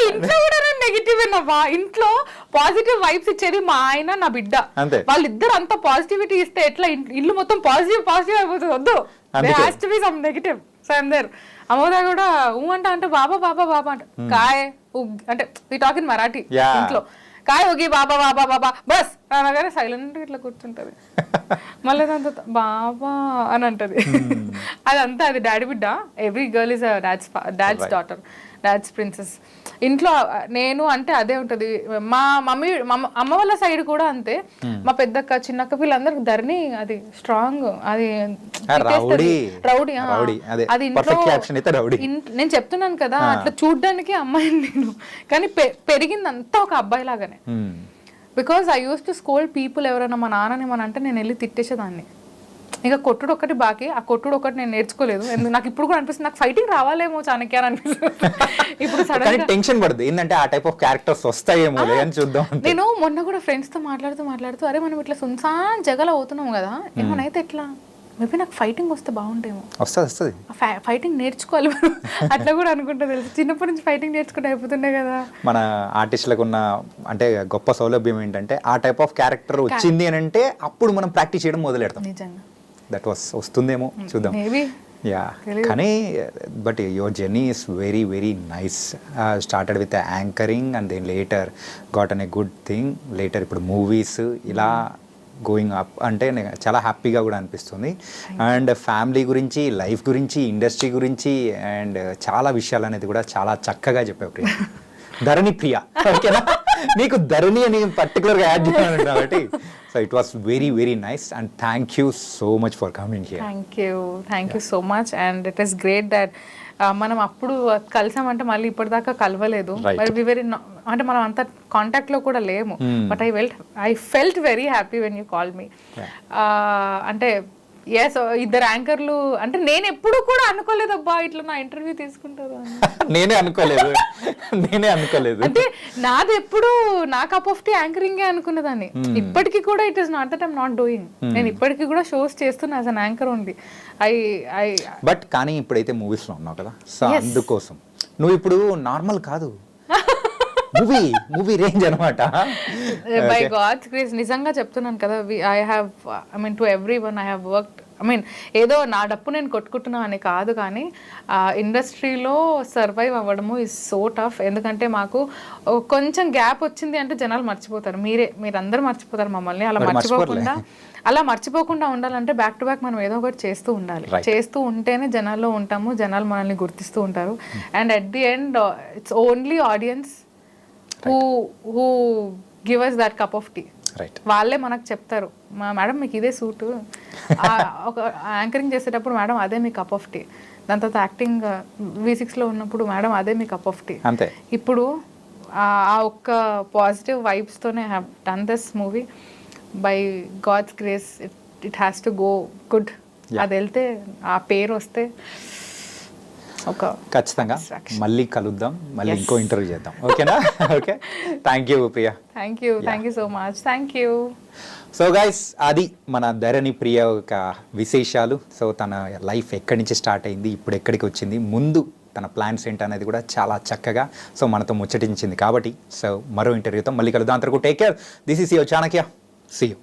ఇంట్లో కూడా నెగిటివ్ ఏనవ్వా, ఇంట్లో పాజిటివ్ వైబ్స్ ఇచ్చేది మా ఆయన నా బిడ్డ, వాళ్ళిద్దరు అంత పాజిటివిటీ ఇస్తే ఎట్లా ఇల్లు మొత్తం పాజిటివ్ అయిపోతుంది. వద్దు, there has to be some negative. So I'm there. అమ్మోదా కూడా అంటే బాబా బాబా బాబా అంటే కాయ్ అంటే వి టాక్ ఇన్ మరాఠీ. ఇంట్లో కాయ్ ఒగి బాబా బాబా బాబా బస్ అనగానే సైలెంట్ ఇట్లా కూర్చుంటది, మళ్ళీ దాంతో బాబా అని అంటది. అదంతా అది డాడీ బిడ్డ. Every girl is dad's daughter, dad's princess. ఇంట్లో నేను అంటే అదే ఉంటది. మా అమ్మ వాళ్ళ సైడ్ కూడా అంతే. మా పెద్దక్క చిన్నక్క వీళ్ళందరికి ధరణి అది స్ట్రాంగ్, అది రౌడీ. అది ఇంట్లో నేను చెప్తున్నాను కదా, అట్లా చూడ్డానికి అమ్మాయిని నేను, కానీ పెరిగిందంతా ఒక అబ్బాయి లాగానే. Because I used to scold people. ఎవరైనా మా నాన్నని మన అంటే నేను వెళ్ళి తిట్టేసేదాన్ని. ఇంకా కొట్టుడు ఒకటి బాకీ, ఆ కొట్టుడు ఒకటి నేను నేర్చుకోలేదు. నాకు ఇప్పుడు కూడా అనిపిస్తుంది నాకు ఫైటింగ్ రావాలేమో చాణక్య అని అనిపిస్తుంది. ఇప్పుడు సడన్ టెన్షన్ పడుతుంది ఏంటంటే ఆ టైప్ ఆఫ్ క్యారెక్టర్స్ వస్తాయేమో అని చూద్దాం. నేను మొన్న కూడా ఫ్రెండ్స్ తో మాట్లాడుతూ అరే మనం ఇట్లా సున్సాన్ జగల అవుతున్నాం కదా, ఏమనైతే ఎట్లా మేబీ నాకు ఫైటింగ్ వస్తే బాగుంటేమో. వస్తుంది ఫైటింగ్ నేర్చుకోవాలి అట్లా కూడా అనుకుంటా. తెలుసు చిన్నప్పటి నుంచి ఫైటింగ్ నేర్చుకుంటే అయిపోతుండే కదా. మన ఆర్టిస్టులకు ఉన్న అంటే గొప్ప సౌలభ్యం ఏంటంటే ఆ టైప్ ఆఫ్ క్యారెక్టర్ వచ్చింది అని అంటే అప్పుడు మనం ప్రాక్టీస్ చేయడం మొదలెడతాం. నిజంగా దట్ వస్తుందేమో చూద్దాం. యా, కానీ but your journey is very very nice. Started with anchoring and then later got on a good thing. Later ఇప్పుడు మూవీస్ ఇలా గోయింగ్ అప్ అంటే చాలా హ్యాపీగా కూడా అనిపిస్తుంది. అండ్ ఫ్యామిలీ గురించి, లైఫ్ గురించి, ఇండస్ట్రీ గురించి అండ్ చాలా విషయాలు అనేది కూడా చాలా చక్కగా చెప్పావు ప్రియ. ధరణి ప్రియ, ఓకేనా? నీకు ధరణి అని పర్టికులర్గా యాడ్ చేయాలి కాబట్టి so it was very very nice and thank you so much for coming here. Thank you so much. And it is great that మనం అప్పుడు కలిసామంటే మళ్ళీ ఇప్పటిదాకా కలవలేదు. Right. మరి we were in- అంటే మనం అంత కాంటాక్ట్ లో కూడా లేము. But I felt very happy when you call me. అంటే ఎస్, ఇద్దరు యాంకర్లు అంటే నేను ఎప్పుడు కూడా అనుకోలేదు అబ్బా ఇట్లా నా ఇంటర్వ్యూ తీసుకుంటారు అని. నేనే అనుకోలేదు. అంటే నాది ఎప్పుడు నా కప్ ఆఫ్ టీ యాంకరింగే అనుకున్నదాన్ని. ఇప్పటికీ కూడా it is not that I'm not doing. నేను ఇప్పటికీ కూడా షోస్ చేస్తున్నా as an anchor only. I but కానీ ఇప్పుడైతే మూవీస్ లో ఉన్నావు కదా, సో అందుకోసం నువ్వు ఇప్పుడు నార్మల్ కాదు, మూవీ రేంజ్ అనమాట. బై గాడ్స్ గ్రేస్ నిజంగా చెప్తున్నాను కదా, I mean to every one I have worked. I mean ఏదో నా డప్పు నేను కొట్టుకుంటున్నా అని కాదు, కానీ ఇండస్ట్రీలో సర్వైవ్ అవ్వడము ఇస్ సో టఫ్. ఎందుకంటే మాకు కొంచెం గ్యాప్ వచ్చింది అంటే జనాలు మర్చిపోతారు, మీరందరూ మర్చిపోతారు మమ్మల్ని. అలా మర్చిపోకుండా ఉండాలంటే బ్యాక్ టు బ్యాక్ మనం ఏదో ఒకటి చేస్తూ ఉండాలి. చేస్తూ ఉంటేనే జనాల్లో ఉంటాము, జనాలు మనల్ని గుర్తిస్తూ ఉంటారు. And at the end it's only audience who give us that cup of tea. Right. వాళ్ళే మనకు చెప్తారు, మేడం మీకు ఇదే సూటు. ఒక యాంకరింగ్ చేసేటప్పుడు మేడం అదే మీ కప్ ఆఫ్ టీ. దాని తర్వాత యాక్టింగ్ V6లో ఉన్నప్పుడు మేడం అదే మీ కప్ ఆఫ్ టీ. అంతే. ఇప్పుడు ఆ ఒక్క పాజిటివ్ వైబ్స్తోనే have done this movie. By God's grace it has to go good. అది వెళ్తే ఆ పేరు వస్తే ఒక ఖచ్చితంగా మళ్ళీ కలుద్దాం, మళ్ళీ ఇంకో ఇంటర్వ్యూ చేద్దాం. ఓకేనా? Okay, thank you Priya. Thank you so much. Thank you. So guys, అది మన ధరణి ప్రియ యొక్క విశేషాలు. సో తన లైఫ్ ఎక్కడి నుంచి స్టార్ట్ అయింది, ఇప్పుడు ఎక్కడికి వచ్చింది, ముందు తన ప్లాన్స్ ఏంటి అనేది కూడా చాలా చక్కగా సో మనతో ముచ్చటించింది. కాబట్టి సో మరో ఇంటర్వ్యూతో మళ్ళీ కలుద్దాం. అంతవరకు take care. This is your Chanakya. See you.